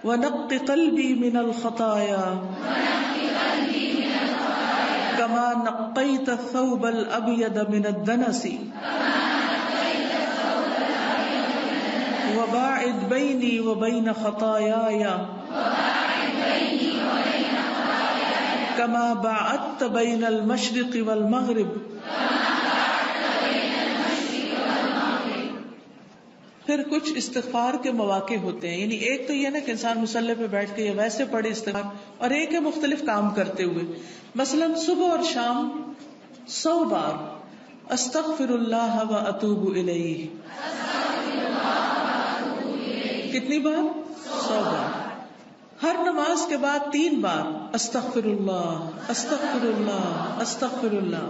ونق قلبي من الخطايا كما نقيت الثوب الأبيض من الدنس وباعد بيني وبين خطاياي كما باعدت بين المشرق والمغرب پھر کچھ استغفار کے مواقع ہوتے ہیں، یعنی ایک تو یہ نا کہ انسان مصلی پہ بیٹھ کے یا ویسے پڑھے استغفار، اور ایک ہے مختلف کام کرتے ہوئے، مثلا صبح اور شام 100 بار استغفر اللہ و اتوب الیہ. کتنی بار؟ 100 بار. ہر نماز کے بعد 3 بار استغفر اللہ استغفر اللہ استغفر اللہ.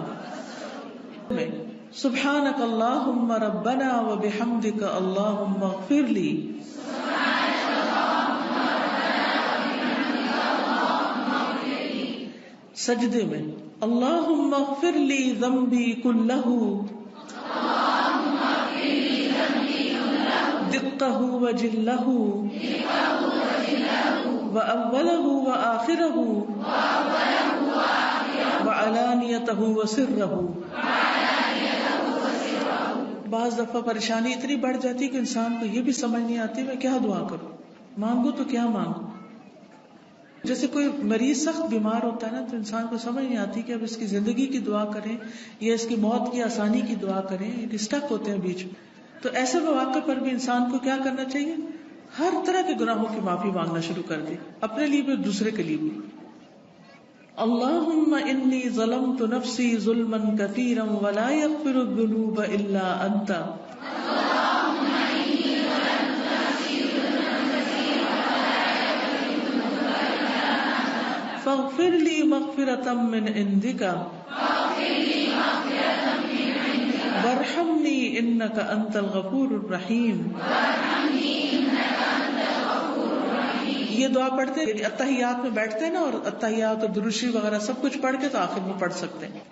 سبحانک اللہم ربنا و بحمدک اللہم اغفر لی. سجدے میں اللہم اغفر لی ذنبی کلہ دقہ و جلہ و اولہ و آخرہ و علانیتہ و سرہ. بعض دفعہ پریشانی اتنی بڑھ جاتی کہ انسان کو یہ بھی سمجھ نہیں آتی میں کیا دعا کروں، مانگوں تو کیا مانگوں. جیسے کوئی مریض سخت بیمار ہوتا ہے نا تو انسان کو سمجھ نہیں آتی کہ اب اس کی زندگی کی دعا کریں یا اس کی موت کی آسانی کی دعا کریں، اسٹک ہوتے ہیں بیچ میں. تو ایسے مواقع پر بھی انسان کو کیا کرنا چاہیے؟ ہر طرح کے گناہوں کی معافی مانگنا شروع کر دے، اپنے لیے بھی دوسرے کے لیے بھی. اللہم انی ظلمت نفسی ظلما کثیرا ولا یغفر الذنوب الا انت فاغفر لی مغفرۃ من عندک وارحمنی انک انت الغفور الرحیم. یہ دعا پڑھتے ہیں اتحیات میں بیٹھتے ہیں نا، اور اتحیات اور درود شریف وغیرہ سب کچھ پڑھ کے تو آخر میں پڑھ سکتے ہیں.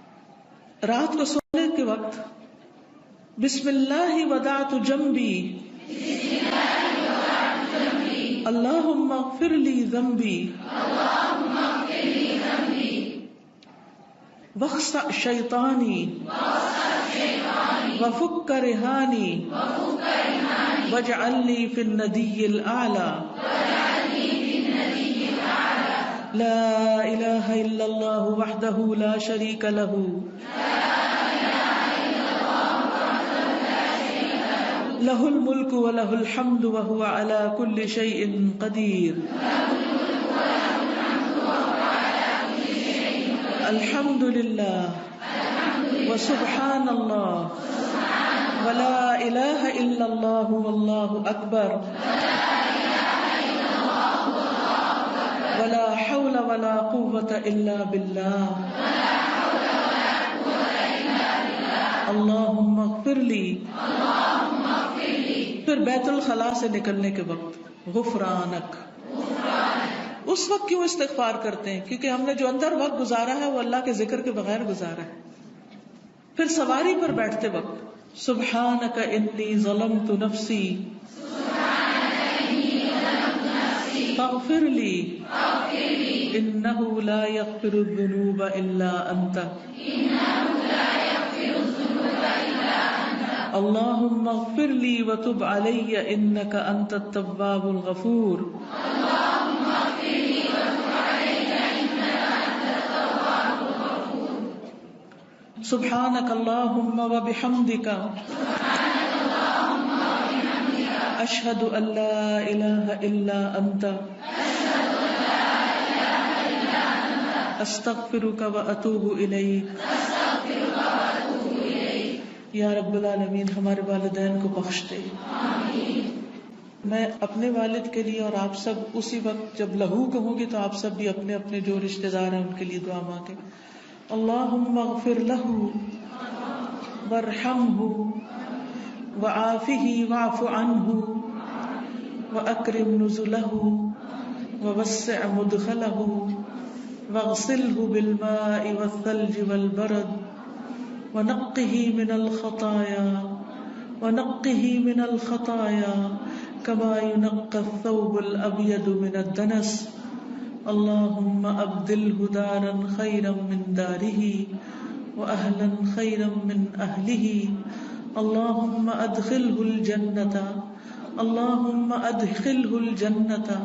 رات کو سونے کے وقت بسم اللہ ودعت جنبی اللہم اغفر لی ذنبی واخسأ شیطانی وفک رہانی واجعل لی فی الندی الاعلی لا الہ الا اللہ وحدہ لا شریک لہ لہ الملک ولہ الحمد وہو علی کل شیء قدیر الحمد للہ وسبحان اللہ ولا الہ الا اللہ واللہ اکبر ولا حول ولا قوة الا باللہ اللہم اغفر لی. پھر بیت الخلاء سے نکلنے کے وقت غفرانک. اس وقت کیوں استغفار کرتے ہیں؟ کیونکہ ہم نے جو اندر وقت گزارا ہے وہ اللہ کے ذکر کے بغیر گزارا ہے. پھر سواری پر بیٹھتے وقت سبحانک انی ظلمت نفسی فاغفر لی انہ لا یغفر الذنوب الا انت اللہم اغفر لی وتب علی انک انت التواب الغفور سبحانک اللہم وبحمدک اشہد ان لا الہ الا انت استغفرک واتوب الیک. یا رب العالمین ہمارے والدین کو بخش دے. میں اپنے والد کے لیے اور آپ سب اسی وقت جب لہو کہوں گی تو آپ سب بھی اپنے اپنے جو رشتہ دار ہیں ان کے لیے دعا مانگے. اللہم اغفر لہ وارحمہ وعافہ واعف عنہ واکرم نزلہ ووسع مدخلہ واغسلہ بالماء والثلج والبرد ونقه من الخطايا كما ينقى الثوب الأبيض من الدنس. اللهم أبدله دارا خيرا من داره وأهلا خيرا من أهله. اللهم أدخله الجنة اللهم أدخله الجنة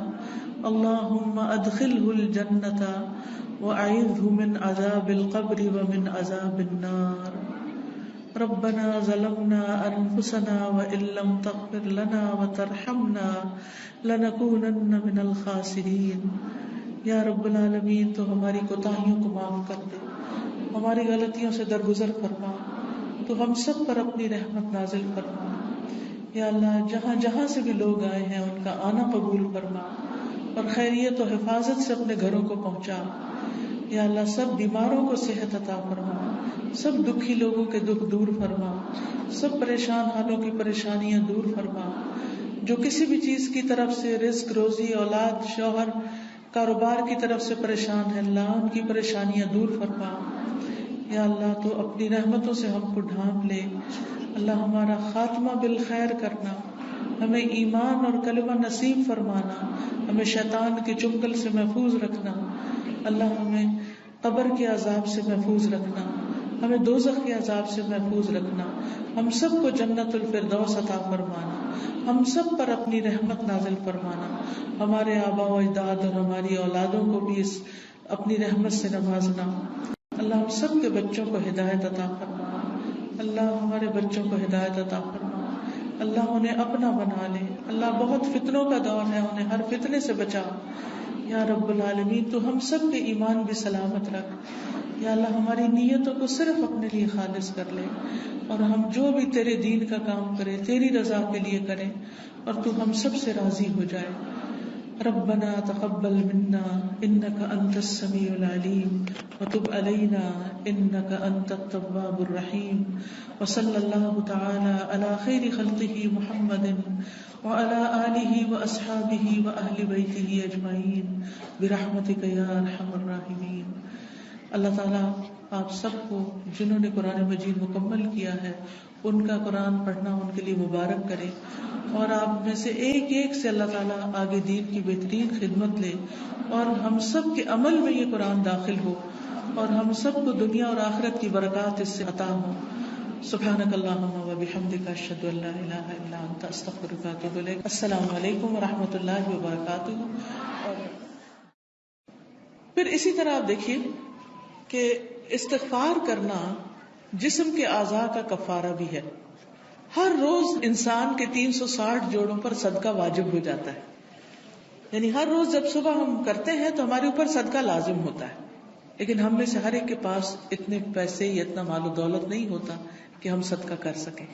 اللهم أدخله الجنة وأعذه من عذاب القبر ومن عذاب النار. ربنا ظلمنا أنفسنا وإن لم تغفر لنا وترحمنا لنكونن من الخاسرين. یا رب العالمین تو ہماری کوتاہیوں کو معاف کر دے، ہماری غلطیوں سے درگزر فرما، تو ہم سب پر اپنی رحمت نازل فرما. یا اللہ جہاں جہاں سے بھی لوگ آئے ہیں ان کا آنا قبول فرما اور خیریت و حفاظت سے اپنے گھروں کو پہنچا. یا اللہ سب بیماروں کو صحت عطا فرما، سب دکھی لوگوں کے دکھ دور فرما، سب پریشان حالوں کی پریشانیاں دور فرما. جو کسی بھی چیز کی طرف سے رزق روزی اولاد شوہر کاروبار کی طرف سے پریشان ہے اللہ ان کی پریشانیاں دور فرما. یا اللہ تو اپنی رحمتوں سے ہم کو ڈھانپ لے. اللہ ہمارا خاتمہ بالخیر کرنا، ہمیں ایمان اور کلمہ نصیب فرمانا، ہمیں شیطان کے چنگل سے محفوظ رکھنا. اللہ ہمیں قبر کے عذاب سے محفوظ رکھنا، ہمیں دوزخ کے عذاب سے محفوظ رکھنا. ہم سب کو جنت الفردوس عطا فرمانا، ہم سب پر اپنی رحمت نازل فرمانا. ہمارے آباء و اجداد اور ہماری اولادوں کو بھی اس اپنی رحمت سے نوازنا. اللہ ہم سب کے بچوں کو ہدایت عطا فرما. اللہ ہمارے بچوں کو ہدایت عطا فرما. اللہ انہیں اپنا بنا لے. اللہ بہت فتنوں کا دور ہے، انہیں ہر فتنے سے بچا. یا رب العالمین تو ہم سب کے ایمان بھی سلامت رکھ. یا اللہ ہماری نیتوں کو صرف اپنے لیے خالص کر لے، اور ہم جو بھی تیرے دین کا کام کریں تیری رضا کے لیے کریں، اور تو ہم سب سے راضی ہو جائے. ربنا تقبل منا انك انت السميع العليم وتب علينا انك انت التواب الرحيم وصلى الله تعالى على خير خلقه محمد وعلى آله واصحابه واهل بيته اجمعين برحمتك يا ارحم الراحمين. اللہ تعالیٰ آپ سب کو جنہوں نے قرآن مجید مکمل کیا ہے ان کا قرآن پڑھنا ان کے لیے مبارک کرے، اور آپ میں سے ایک ایک سے اللہ تعالیٰ آگے دین کی بہترین خدمت لے، اور ہم سب کے عمل میں یہ قرآن داخل ہو، اور ہم سب کو دنیا اور آخرت کی برکات اس سے عطا ہو. سبحانک اللہم و بحمدک اشہد ان لا الہ الا انت استغفرک و اتوب الیک. السلام علیکم و رحمۃ اللہ وبرکاتہ. اور پھر اسی طرح آپ دیکھیے کہ استغفار کرنا جسم کے اعضاء کا کفارہ بھی ہے. ہر روز انسان کے 360 جوڑوں پر صدقہ واجب ہو جاتا ہے. یعنی ہر روز جب صبح ہم کرتے ہیں تو ہمارے اوپر صدقہ لازم ہوتا ہے، لیکن ہم میں سے ہر ایک کے پاس اتنے پیسے یا اتنا مال و دولت نہیں ہوتا کہ ہم صدقہ کر سکیں.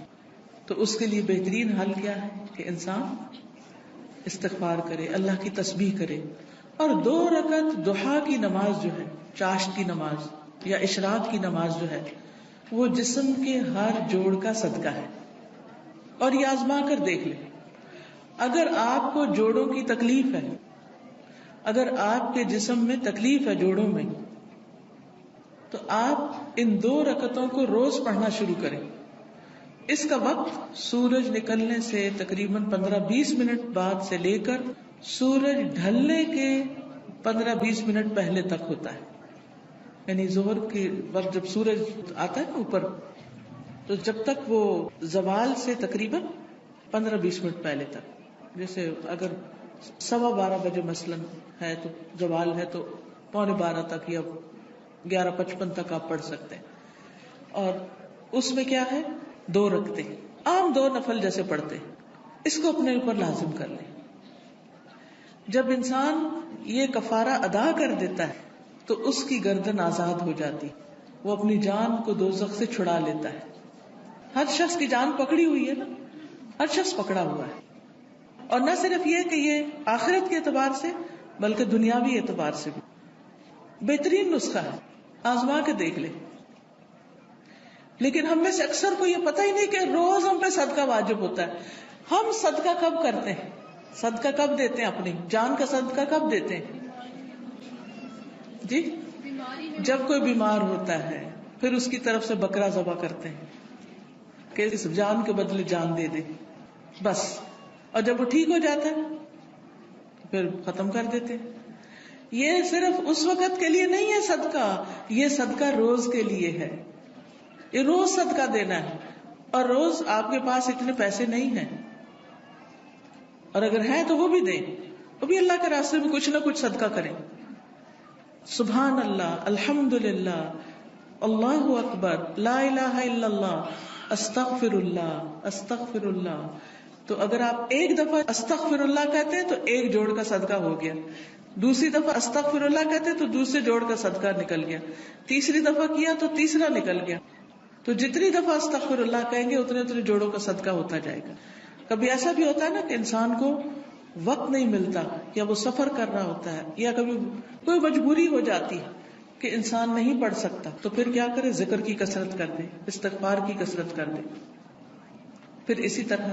تو اس کے لیے بہترین حل کیا ہے کہ انسان استغفار کرے، اللہ کی تسبیح کرے، اور 2 رکعت ضحیٰ کی نماز جو ہے، چاشت کی نماز یا اشراق کی نماز جو ہے، وہ جسم کے ہر جوڑ کا صدقہ ہے. اور یہ آزما کر دیکھ لیں، اگر آپ کو جوڑوں کی تکلیف ہے، اگر آپ کے جسم میں تکلیف ہے جوڑوں میں، تو آپ ان 2 رکعتوں کو روز پڑھنا شروع کریں. اس کا وقت سورج نکلنے سے تقریباً 15-20 منٹ بعد سے لے کر سورج ڈھلنے کے 15-20 منٹ پہلے تک ہوتا ہے. یعنی ظہر کے وقت جب سورج آتا ہے نا اوپر، تو جب تک وہ زوال سے تقریباً 15-20 منٹ پہلے تک، جیسے اگر 12:15 بجے مثلاً ہے تو زوال ہے تو 11:45 تک یا 11:55 تک آپ پڑھ سکتے ہیں. اور اس میں کیا ہے، 2 رکعتیں عام 2 نفل جیسے پڑھتے ہیں، اس کو اپنے اوپر لازم کر لیں. جب انسان یہ کفارہ ادا کر دیتا ہے تو اس کی گردن آزاد ہو جاتی، وہ اپنی جان کو دوزخ سے چھڑا لیتا ہے. ہر شخص کی جان پکڑی ہوئی ہے نا، ہر شخص پکڑا ہوا ہے. اور نہ صرف یہ کہ یہ آخرت کے اعتبار سے بلکہ دنیاوی اعتبار سے بھی بہترین نسخہ ہے. آزما کے دیکھ لیں. لیکن ہم میں سے اکثر کو یہ پتہ ہی نہیں کہ روز ہم پہ صدقہ واجب ہوتا ہے. ہم صدقہ کب کرتے ہیں، صدقہ کب دیتے ہیں، اپنی جان کا صدقہ کب دیتے ہیں؟ جی، جب کوئی بیمار ہوتا ہے پھر اس کی طرف سے بکرا ذبح کرتے ہیں کہ اس جان کے بدلے جان دے دے، بس. اور جب وہ ٹھیک ہو جاتا ہے پھر ختم کر دیتے ہیں. یہ صرف اس وقت کے لیے نہیں ہے صدقہ، یہ صدقہ روز کے لیے ہے. یہ روز صدقہ دینا ہے. اور روز آپ کے پاس اتنے پیسے نہیں ہیں، اور اگر ہیں تو وہ بھی دیں، وہ بھی اللہ کے راستے میں کچھ نہ کچھ صدقہ کریں. سبحان اللہ، الحمدللہ، اللہ اکبر، لا الہ الا اللہ، استغفر اللہ، استغفر اللہ. تو اگر آپ ایک دفعہ استغفر اللہ کہتے ہیں تو 1 جوڑ کا صدقہ ہو گیا، دوسری دفعہ استغفر اللہ کہتے ہیں تو دوسرے جوڑ کا صدقہ نکل گیا، تیسری دفعہ کیا تو تیسرا نکل گیا. تو جتنی دفعہ استغفر اللہ کہیں گے اتنے جوڑوں کا صدقہ ہوتا جائے گا. کبھی ایسا بھی ہوتا ہے نا کہ انسان کو وقت نہیں ملتا، یا وہ سفر کر رہا ہوتا ہے، یا کبھی کوئی مجبوری ہو جاتی ہے کہ انسان نہیں پڑھ سکتا، تو پھر کیا کرے، ذکر کی کثرت کر دے، استغفار کی کثرت کر دے. پھر اسی طرح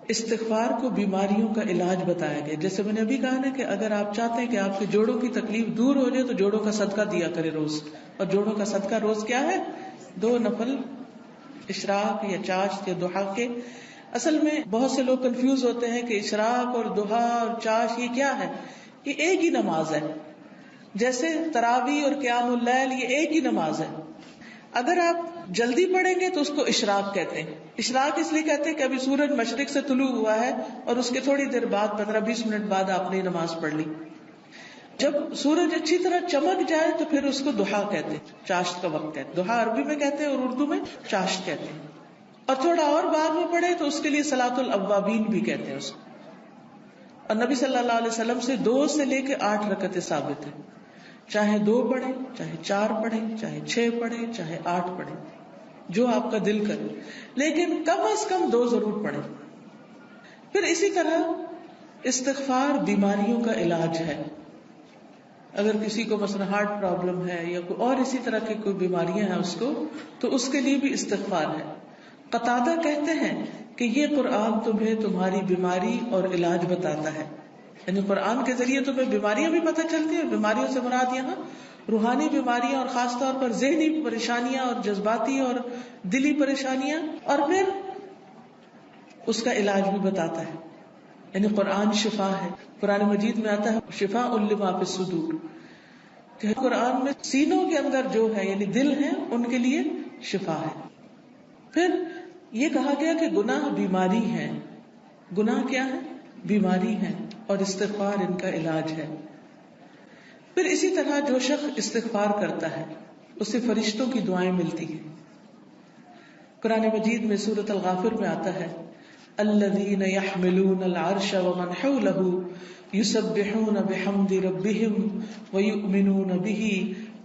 استغفار کو بیماریوں کا علاج بتایا گیا. جیسے میں نے ابھی کہا نا کہ اگر آپ چاہتے ہیں کہ آپ کے جوڑوں کی تکلیف دور ہو جائے تو جوڑوں کا صدقہ دیا کرے روز. اور جوڑوں کا صدقہ روز کیا ہے، 2 نفل اشراق یا چاشت یا ضحیٰ کے. اصل میں بہت سے لوگ کنفیوز ہوتے ہیں کہ اشراق اور ضحیٰ اور چاشت یہ کیا ہے. یہ ایک ہی نماز ہے، جیسے تراویح اور قیام اللیل یہ ایک ہی نماز ہے. اگر آپ جلدی پڑھیں گے تو اس کو اشراق کہتے ہیں. اشراق اس لیے کہتے ہیں کہ ابھی سورج مشرق سے طلوع ہوا ہے اور اس کے تھوڑی دیر بعد 15-20 منٹ بعد آپ نے نماز پڑھ لی. جب سورج اچھی طرح چمک جائے تو پھر اس کو ضحیٰ کہتے ہیں، چاشت کا وقت ہے. ضحیٰ عربی میں کہتے ہیں اور اردو میں چاشت کہتے ہیں. اور تھوڑا اور بعد میں پڑھے تو اس کے لیے صلاۃ الاوابین بھی کہتے ہیں اس کو. اور نبی صلی اللہ علیہ وسلم سے 2 سے لے کے 8 رکعتیں ثابت ہیں. چاہے 2 پڑھیں، چاہے 4 پڑھیں، چاہے 6 پڑھیں، چاہے 8 پڑھیں، جو آپ کا دل کرے، لیکن کم از کم 2 ضرور پڑھیں. پھر اسی طرح استغفار بیماریوں کا علاج ہے. اگر کسی کو مثلا ہارٹ پرابلم ہے یا کوئی اور اسی طرح کی کوئی بیماریاں ہیں اس کو، تو اس کے لیے بھی استغفار ہے. قتادہ کہتے ہیں کہ یہ قرآن تمہیں تمہاری بیماری اور علاج بتاتا ہے. یعنی قرآن کے ذریعے تمہیں بیماریاں بھی پتہ چلتی ہیں. بیماریوں سے مراد یہاں روحانی بیماریاں اور خاص طور پر ذہنی پریشانیاں اور جذباتی اور دلی پریشانیاں، اور پھر اس کا علاج بھی بتاتا ہے. یعنی قرآن شفا ہے. قرآن مجید میں آتا ہے شفاء لما فی الصدور، کہ قرآن میں سینوں کے اندر جو ہے یعنی دل ہے ان کے لیے شفا ہے. پھر یہ کہا گیا کہ گناہ بیماری ہے. گناہ کیا ہے؟ بیماری ہے، اور استغفار ان کا علاج ہے. پھر اسی طرح جو شخص استغفار کرتا ہے اسے فرشتوں کی دعائیں ملتی ہیں. قرآن مجید میں سورۃ الغافر میں آتا ہے الذین یحملون العرش ومن حولہ یسبحون بحمد ربہم ویؤمنون بہ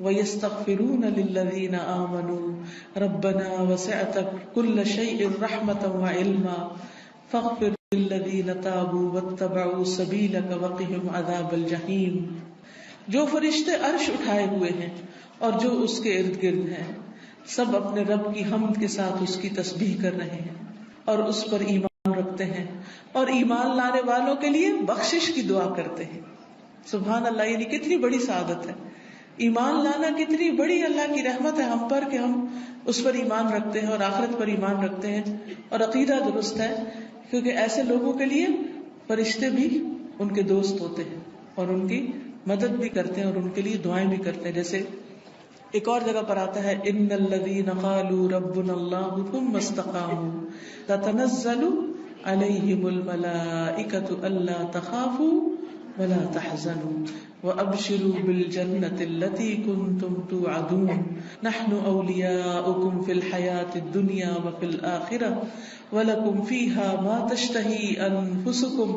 ویستغفرون للذین آمنوا ربنا وسعت کل شیء رحمۃ وعلما فاغفر للذین تابوا واتبعوا سبیلک وقہم عذاب الجحیم. جو فرشتے عرش اٹھائے ہوئے ہیں اور جو اس کے ارد گرد ہیں سب اپنے رب کی حمد کے ساتھ اس کی تسبیح کر رہے ہیں اور اس پر ایمان رکھتے ہیں اور ایمان لانے والوں کے لیے بخشش کی دعا کرتے ہیں. سبحان اللہ، یعنی کتنی بڑی سعادت ہے. ایمان لانا کتنی بڑی اللہ کی رحمت ہے ہم پر کہ ہم اس پر ایمان رکھتے ہیں اور آخرت پر ایمان رکھتے ہیں اور عقیدہ درست ہے. کیونکہ ایسے لوگوں کے لیے فرشتے بھی ان کے دوست ہوتے ہیں اور ان کی مدد بھی کرتے ہیں اور ان کے لیے دعائیں بھی کرتے ہیں. جیسے ایک اور جگہ پر آتا ہے ان الذین قالوا ربنا اللہ ثم استقاموا تتنزل علیہم الملائکۃ الا تخافوا ولا تحزنوا وابشروا بالجنۃ التي كنتم توعدون نحن اولیاؤکم فی الحیاۃ الدنیا وفی الآخرۃ ولکم فیہا ما تشتہی انفسکم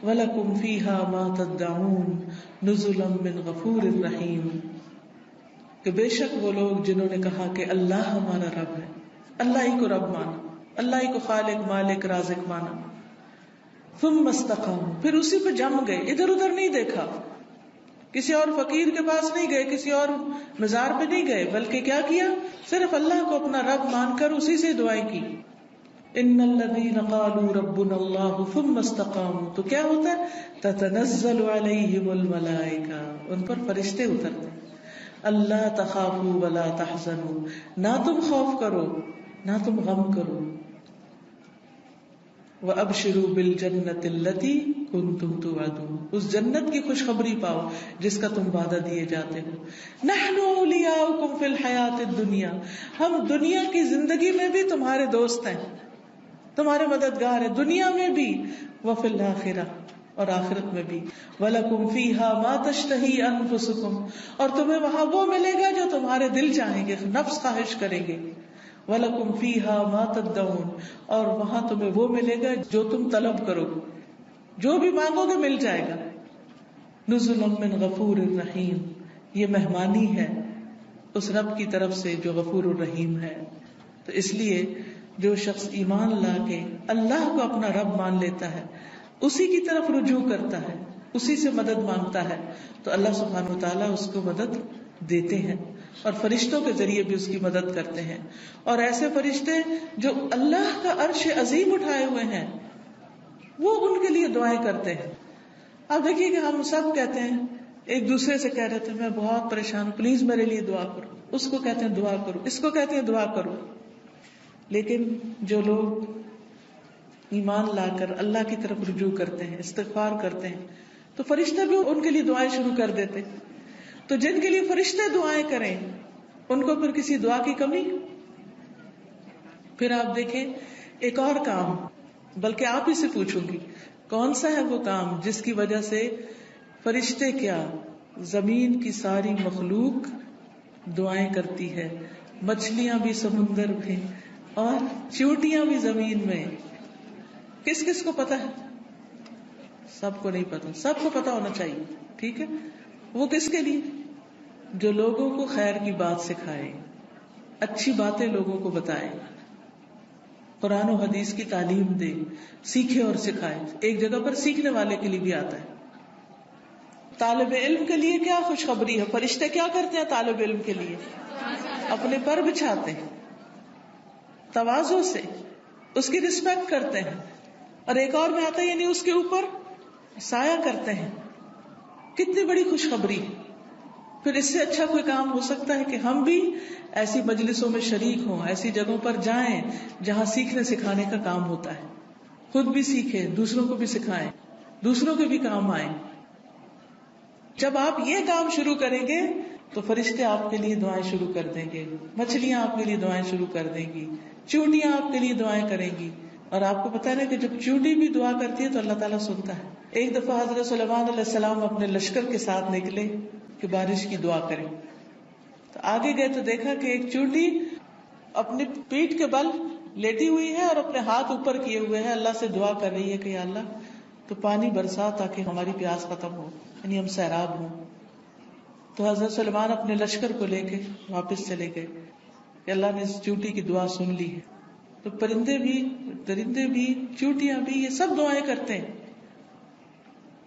ولکم فیہا ما تدعون نزلا من غفور رحیم. کہ بے شک وہ لوگ جنہوں نے کہا کہ اللہ ہمارا رب ہے، اللہ ہی کو رب مانا، اللہ ہی کو خالق مالک رازق مانا، ثم استقاموا، پھر اسی پہ جم گئے، ادھر ادھر نہیں دیکھا، کسی اور فقیر کے پاس نہیں گئے، کسی اور مزار پہ نہیں گئے، بلکہ کیا کیا؟ صرف اللہ کو اپنا رب مان کر اسی سے دعائیں کی. ان الذین قالوا ربنا اللہ ثم استقاموا، تو کیا ہوتا ہے؟ تتنزل علیہم الملائکہ، ان پر فرشتے اترتے ہیں. اللہ تخافوا ولا تحزنوا، نہ تم خوف کرو نہ تم غم کرو. وابشروا بالجنۃ التي كنتم توعدون، اس جنت کی خوشخبری پاؤ جس کا تم وعدہ دیے جاتے ہو. نحن اولیاؤکم فی الحیاۃ الدنیا، ہم دنیا کی زندگی میں بھی تمہارے دوست ہیں، تمہارے مددگار ہیں، دنیا میں بھی، وفی الآخرہ، اور آخرت میں بھی. وَلَكُمْ فِيهَا مَا تَشْتَهِي أَنفُسُكُمْ، اور تمہیں وہاں وہ ملے گا جو تمہارے دل چاہیں گے، نفس خواہش کریں گے. وَلَكُمْ فِيهَا مَا تَدَّعُونَ، اور وہاں تمہیں وہ ملے گا جو تم طلب کرو گے، جو بھی مانگو گے مل جائے گا. نُزُلًا مِّن غَفُورٍ رَحِيمٍ، یہ مہمانی ہے اس رب کی طرف سے جو غفور الرحیم ہے. تو اس لیے جو شخص ایمان لا کے اللہ کو اپنا رب مان لیتا ہے، اسی کی طرف رجوع کرتا ہے، اسی سے مدد مانگتا ہے، تو اللہ سبحانہ وتعالیٰ اس کو مدد دیتے ہیں اور فرشتوں کے ذریعے بھی اس کی مدد کرتے ہیں. اور ایسے فرشتے جو اللہ کا عرش عظیم اٹھائے ہوئے ہیں وہ ان کے لیے دعائیں کرتے ہیں. آپ دیکھیے کہ ہم سب کہتے ہیں، ایک دوسرے سے کہہ رہے تھے میں بہت پریشان ہوں، پلیز میرے لیے دعا کرو، اس کو کہتے ہیں دعا کرو، اس کو کہتے ہیں دعا کرو. لیکن جو لوگ ایمان لا کر اللہ کی طرف رجوع کرتے ہیں، استغفار کرتے ہیں، تو فرشتے بھی ان کے لیے دعائیں شروع کر دیتے. تو جن کے لیے فرشتے دعائیں کریں ان کو پھر کسی دعا کی کمی. پھر آپ دیکھیں ایک اور کام، بلکہ آپ ہی سے پوچھوں گی کون سا ہے وہ کام جس کی وجہ سے فرشتے کیا زمین کی ساری مخلوق دعائیں کرتی ہے، مچھلیاں بھی سمندر میں اور چیونٹیاں بھی زمین میں. کس کس کو پتا ہے؟ سب کو نہیں پتا، سب کو پتا ہونا چاہیے. ٹھیک ہے، وہ کس کے لیے؟ جو لوگوں کو خیر کی بات سکھائے، اچھی باتیں لوگوں کو بتائے. قرآن و حدیث کی تعلیم دے، سیکھے اور سکھائے. ایک جگہ پر سیکھنے والے کے لیے بھی آتا ہے. طالب علم کے لیے کیا خوشخبری ہے. فرشتے کیا کرتے ہیں طالب علم کے لیے؟ اپنے پر بچھاتے ہیں تواضع سے، اس کی رسپیکٹ کرتے ہیں. اور ایک اور میں آتا ہے یعنی اس کے اوپر سایہ کرتے ہیں. کتنی بڑی خوشخبری. پھر اس سے اچھا کوئی کام ہو سکتا ہے کہ ہم بھی ایسی مجلسوں میں شریک ہوں، ایسی جگہوں پر جائیں جہاں سیکھنے سکھانے کا کام ہوتا ہے. خود بھی سیکھیں، دوسروں کو بھی سکھائیں، دوسروں کے بھی کام آئیں. جب آپ یہ کام شروع کریں گے تو فرشتے آپ کے لیے دعائیں شروع کر دیں گے، مچھلیاں آپ کے لیے دعائیں شروع کر دیں گی، چونٹیاں آپ کے لیے دعائیں کریں گی. اور آپ کو پتا ہے نا کہ جب چونٹی بھی دعا کرتی ہے تو اللہ تعالیٰ سنتا ہے. ایک دفعہ حضرت سلیمان علیہ السلام اپنے لشکر کے ساتھ نکلے کہ بارش کی دعا کریں. تو آگے گئے تو دیکھا کہ ایک چونٹی اپنی پیٹھ کے بل لیٹی ہوئی ہے اور اپنے ہاتھ اوپر کیے ہوئے ہے، اللہ سے دعا کر رہی ہے کہ یا اللہ تو پانی برسا تاکہ ہماری پیاس ختم ہو، یعنی ہم سیراب ہوں. تو حضرت سلیمان اپنے لشکر کو لے کے واپس چلے گئے کہ اللہ نے اس چونٹی کی دعا سن لی ہے. تو پرندے بھی، درندے بھی، چونٹیاں بھی، یہ سب دعائیں کرتے ہیں.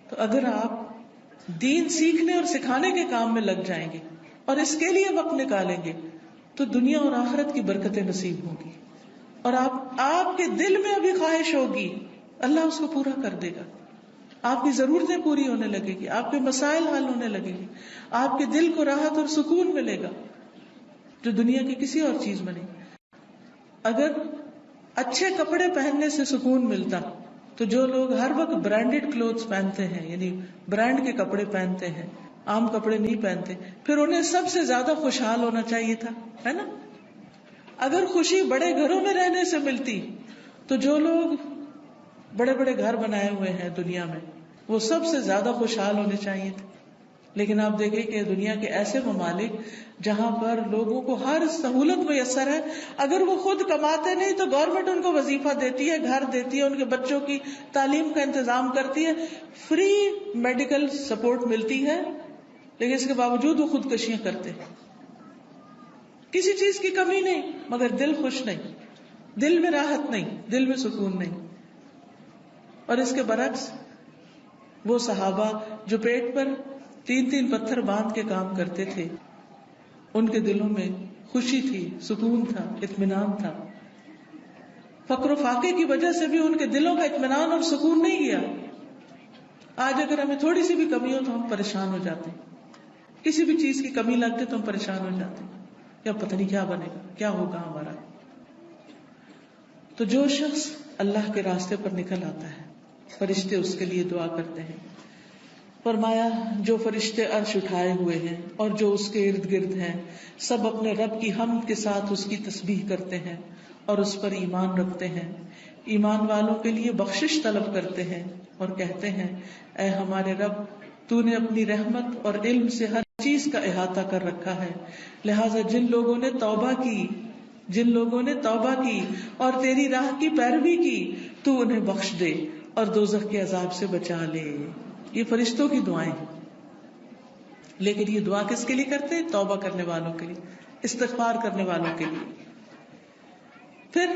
تو اگر آپ دین سیکھنے اور سکھانے کے کام میں لگ جائیں گے اور اس کے لیے وقت نکالیں گے تو دنیا اور آخرت کی برکتیں نصیب ہوں گی. اور آپ کے دل میں ابھی خواہش ہوگی، اللہ اس کو پورا کر دے گا. آپ کی ضرورتیں پوری ہونے لگے گی، آپ کے مسائل حل ہونے لگے گی، آپ کے دل کو راحت اور سکون ملے گا جو دنیا کی کسی اور چیز میں نہیں. اگر اچھے کپڑے پہننے سے سکون ملتا تو جو لوگ ہر وقت برانڈیڈ کلوتھز پہنتے ہیں، یعنی برانڈ کے کپڑے پہنتے ہیں، عام کپڑے نہیں پہنتے، پھر انہیں سب سے زیادہ خوشحال ہونا چاہیے تھا، ہے نا. اگر خوشی بڑے گھروں میں رہنے سے ملتی تو جو لوگ بڑے بڑے گھر بنائے ہوئے ہیں دنیا میں وہ سب سے زیادہ خوشحال ہونے چاہیے تھے. لیکن آپ دیکھیں کہ دنیا کے ایسے ممالک جہاں پر لوگوں کو ہر سہولت میسر ہے، اگر وہ خود کماتے نہیں تو گورنمنٹ ان کو وظیفہ دیتی ہے، گھر دیتی ہے، ان کے بچوں کی تعلیم کا انتظام کرتی ہے، فری میڈیکل سپورٹ ملتی ہے، لیکن اس کے باوجود وہ خودکشیاں کرتے ہیں. کسی چیز کی کمی نہیں مگر دل خوش نہیں، دل میں راحت نہیں، دل میں سکون نہیں. اور اس کے برعکس وہ صحابہ جو پیٹ پر 3 پتھر باندھ کے کام کرتے تھے، ان کے دلوں میں خوشی تھی، سکون تھا، اطمینان تھا. فقر و فاقے کی وجہ سے بھی ان کے دلوں کا اطمینان اور سکون نہیں گیا. آج اگر ہمیں تھوڑی سی بھی کمی ہو تو ہم پریشان ہو جاتے ہیں، کسی بھی چیز کی کمی لگتی تو ہم پریشان ہو جاتے ہیں، یا پتہ نہیں کیا بنے گا، کیا ہوگا ہمارا. تو جو شخص اللہ کے راستے پر نکل آتا ہے فرشتے اس کے لیے دعا کرتے ہیں. فرمایا جو فرشتے عرش اٹھائے ہوئے ہیں اور جو اس کے ارد گرد ہیں سب اپنے رب کی حمد کے ساتھ اس کی تسبیح کرتے ہیں اور اس پر ایمان رکھتے ہیں. ایمان والوں کے لیے بخشش طلب کرتے ہیں اور کہتے ہیں اے ہمارے رب تو نے اپنی رحمت اور علم سے ہر چیز کا احاطہ کر رکھا ہے، لہٰذا جن لوگوں نے توبہ کی اور تیری راہ کی پیروی کی تو انہیں بخش دے اور دوزخ کے عذاب سے بچا لے. یہ فرشتوں کی دعائیں ہیں، لیکن یہ دعا کس کے لیے کرتے ہیں؟ توبہ کرنے والوں کے لیے، استغفار کرنے والوں کے لیے. پھر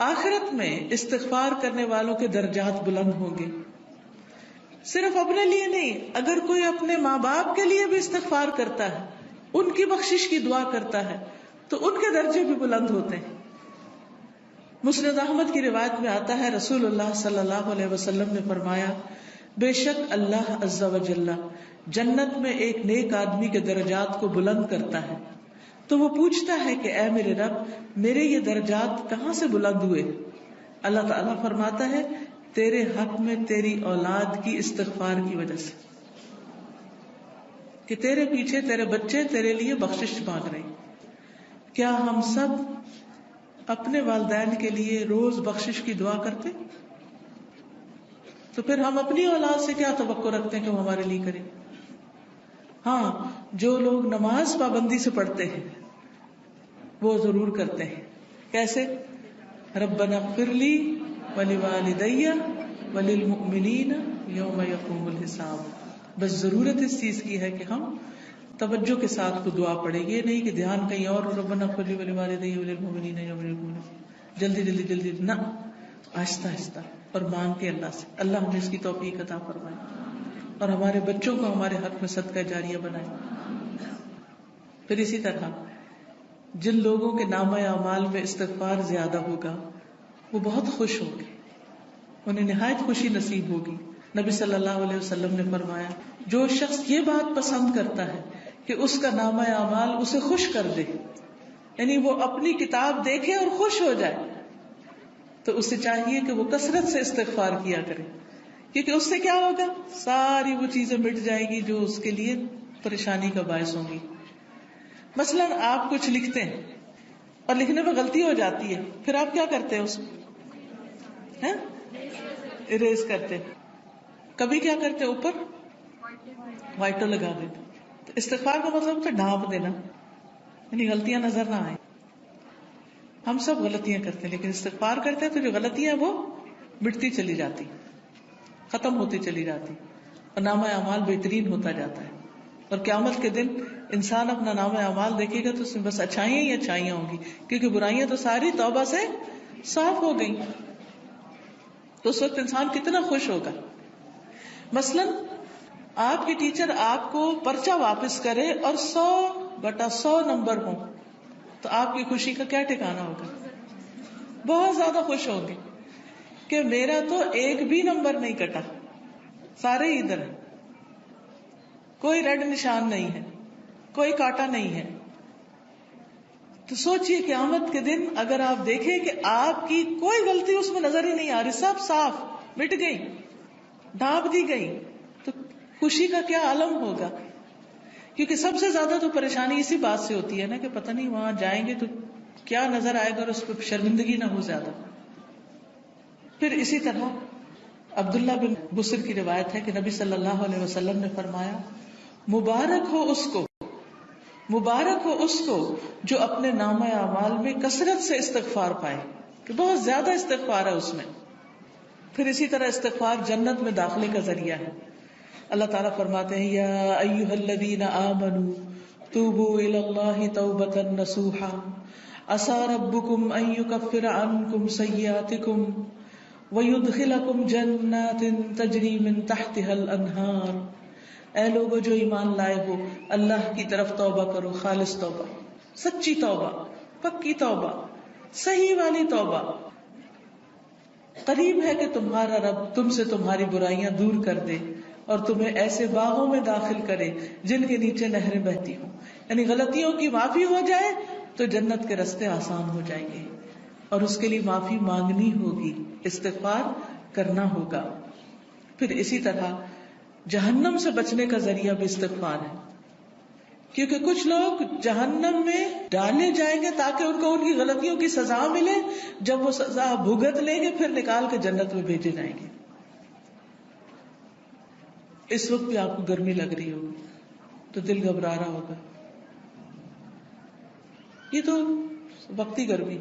آخرت میں استغفار کرنے والوں کے درجات بلند ہوں گے. صرف اپنے لیے نہیں، اگر کوئی اپنے ماں باپ کے لیے بھی استغفار کرتا ہے، ان کی بخشش کی دعا کرتا ہے تو ان کے درجے بھی بلند ہوتے ہیں. مسند احمد کی روایت میں آتا ہے رسول اللہ صلی اللہ علیہ وسلم نے فرمایا بے شک اللہ عز و جل جنت میں ایک نیک آدمی کے درجات کو بلند کرتا ہے تو وہ پوچھتا ہے کہ اے میرے رب میرے یہ درجات کہاں سے بلند ہوئے؟ اللہ تعالیٰ فرماتا ہے تیرے حق میں تیری اولاد کی استغفار کی وجہ سے، کہ تیرے پیچھے تیرے بچے تیرے لیے بخشش مانگ رہے ہیں. کیا ہم سب اپنے والدین کے لیے روز بخشش کی دعا کرتے؟ تو پھر ہم اپنی اولاد سے کیا توقع رکھتے ہیں کہ وہ ہمارے لیے کرے؟ ہاں، جو لوگ نماز پابندی سے پڑھتے ہیں وہ ضرور کرتے ہیں. کیسے؟ ربنا اغفر لی ولوالدی وللمؤمنین یوم یقوم الحساب. بس ضرورت اس چیز کی ہے کہ ہم توجہ کے ساتھ کو دعا پڑھیں، یہ نہیں کہ دھیان کہیں اور. ربنا اغفر لی ولوالدی وللمؤمنین یوم یقوم الحساب. جلدی جلدی جلدی نہ، آہستہ آہستہ، اور مانگ کے اللہ سے. اللہ ہمیں اس کی توفیق عطا فرمائے اور ہمارے بچوں کو ہمارے حق میں صدقہ جاریہ بنائے. پھر اسی طرح جن لوگوں کے نامہ اعمال میں استغفار زیادہ ہوگا وہ بہت خوش ہوں گے، انہیں نہایت خوشی نصیب ہوگی. نبی صلی اللہ علیہ وسلم نے فرمایا جو شخص یہ بات پسند کرتا ہے کہ اس کا نامہ اعمال اسے خوش کر دے، یعنی وہ اپنی کتاب دیکھے اور خوش ہو جائے، تو اسے چاہیے کہ وہ کثرت سے استغفار کیا کرے، کیونکہ اس سے کیا ہوگا، ساری وہ چیزیں مٹ جائیں گی جو اس کے لیے پریشانی کا باعث ہوں گی. مثلاً آپ کچھ لکھتے ہیں اور لکھنے میں غلطی ہو جاتی ہے، پھر آپ کیا کرتے ہیں، اس کو اریز کرتے ہیں. کبھی کیا کرتے ہیں، اوپر وائٹر لگا دیتے. تو استغفار کا مطلب ہوتا ہے ڈھانپ دینا، یعنی غلطیاں نظر نہ آئیں. ہم سب غلطیاں کرتے ہیں، لیکن استغفار کرتے ہیں تو جو غلطیاں وہ مٹتی چلی جاتی، ختم ہوتی چلی جاتی، اور نامہ اعمال بہترین ہوتا جاتا ہے. اور قیامت کے دن انسان اپنا نامہ اعمال دیکھے گا تو اس میں بس اچھائیاں ہی اچھائیاں ہوں گی، کیونکہ برائیاں تو ساری توبہ سے صاف ہو گئی. تو اس وقت انسان کتنا خوش ہوگا. مثلاً آپ کے ٹیچر آپ کو پرچہ واپس کرے اور 100/100 نمبر ہوں تو آپ کی خوشی کا کیا ٹھکانا ہوگا؟ بہت زیادہ خوش ہوں گے کہ میرا تو ایک بھی نمبر نہیں کٹا، سارے ہی ادھر ہیں، کوئی ریڈ نشان نہیں ہے، کوئی کاٹا نہیں ہے. تو سوچئے قیامت کے دن اگر آپ دیکھیں کہ آپ کی کوئی غلطی اس میں نظر ہی نہیں آ رہی، سب صاف مٹ گئی، ڈھانپ دی گئی، تو خوشی کا کیا عالم ہوگا. کیونکہ سب سے زیادہ تو پریشانی اسی بات سے ہوتی ہے نا کہ پتہ نہیں وہاں جائیں گے تو کیا نظر آئے گا اور اس پہ شرمندگی نہ ہو زیادہ. پھر اسی طرح عبداللہ بن بصر کی روایت ہے کہ نبی صلی اللہ علیہ وسلم نے فرمایا مبارک ہو اس کو جو اپنے نامہ اعمال میں کثرت سے استغفار پائے، کہ بہت زیادہ استغفار ہے اس میں. پھر اسی طرح استغفار جنت میں داخلے کا ذریعہ ہے. اللہ تعالیٰ فرماتے ہیں یا ایھا الذین آمنوا توبوا الی اللہ توبۃ نصوحا عسى ربکم ان یکفر عنکم سیئاتکم وَيُدْخِلَكُمْ جَنَّاتٍ تَجْرِي مِن تَحْتِهَا الْأَنْهَارُ، اے لوگو جو ایمان لائے ہو اللہ کی طرف توبہ کرو، خالص توبہ، سچی توبہ، پکی توبہ، صحیح والی توبہ. قریب ہے کہ تمہارا رب تم سے تمہاری برائیاں دور کر دے اور تمہیں ایسے باغوں میں داخل کرے جن کے نیچے نہریں بہتی ہوں. یعنی غلطیوں کی معافی ہو جائے تو جنت کے راستے آسان ہو جائیں گے، اور اس کے لیے معافی مانگنی ہوگی، استغفار کرنا ہوگا. پھر اسی طرح جہنم سے بچنے کا ذریعہ بھی استغفار ہے، کیونکہ کچھ لوگ جہنم میں ڈالے جائیں گے تاکہ ان کو ان کی غلطیوں کی سزا ملے، جب وہ سزا بھگت لیں گے پھر نکال کے جنت میں بھیجے جائیں گے. اس وقت بھی آپ کو گرمی لگ رہی ہوگی تو دل گھبرا رہا ہوگا، یہ تو وقتی گرمی،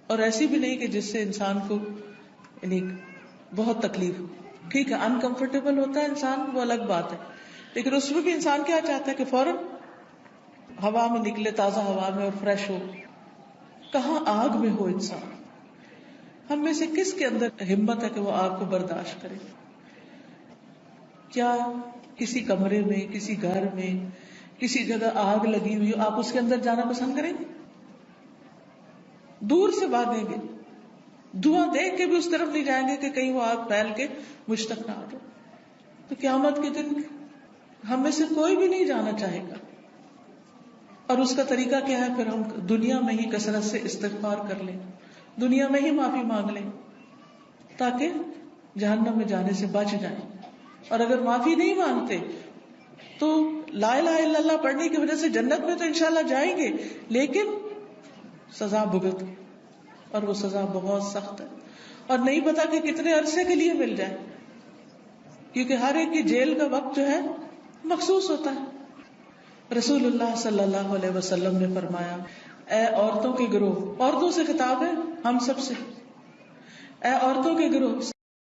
اور ایسی بھی نہیں کہ جس سے انسان کو یعنی بہت تکلیف ہو. ٹھیک ہے انکمفرٹیبل ہوتا ہے انسان، وہ الگ بات ہے، لیکن اس میں بھی انسان کیا چاہتا ہے کہ فوراً ہوا میں نکلے، تازہ ہوا میں، اور فریش ہو. کہاں آگ میں ہو انسان. ہم میں سے کس کے اندر ہمت ہے کہ وہ آگ کو برداشت کرے؟ کیا کسی کمرے میں، کسی گھر میں، کسی جگہ آگ لگی ہوئی ہو، آپ اس کے اندر جانا پسند کریں گے؟ دور سے بھاگیں گے، دھواں دیکھ کے بھی اس طرف نہیں جائیں گے کہ کہیں وہ آگ پھیل کے مجھ تک نہ آ جائے. تو قیامت کے دن ہم میں سے کوئی بھی نہیں جانا چاہے گا. اور اس کا طریقہ کیا ہے؟ پھر ہم دنیا میں ہی کثرت سے استغفار کر لیں، دنیا میں ہی معافی مانگ لیں تاکہ جہنم میں جانے سے بچ جائیں. اور اگر معافی نہیں مانگتے تو لا الہ الا اللہ پڑھنے کی وجہ سے جنت میں تو انشاءاللہ جائیں گے، لیکن سزا بھگت کے، اور وہ سزا بہت سخت ہے، اور نہیں پتا کہ کتنے عرصے کے لیے مل جائے، کیونکہ ہر ایک کی جیل کا وقت جو ہے مخصوص ہوتا ہے. رسول اللہ صلی اللہ علیہ وسلم نے فرمایا اے عورتوں کے گروہ، عورتوں سے خطاب ہے ہم سب سے، اے عورتوں کے گروہ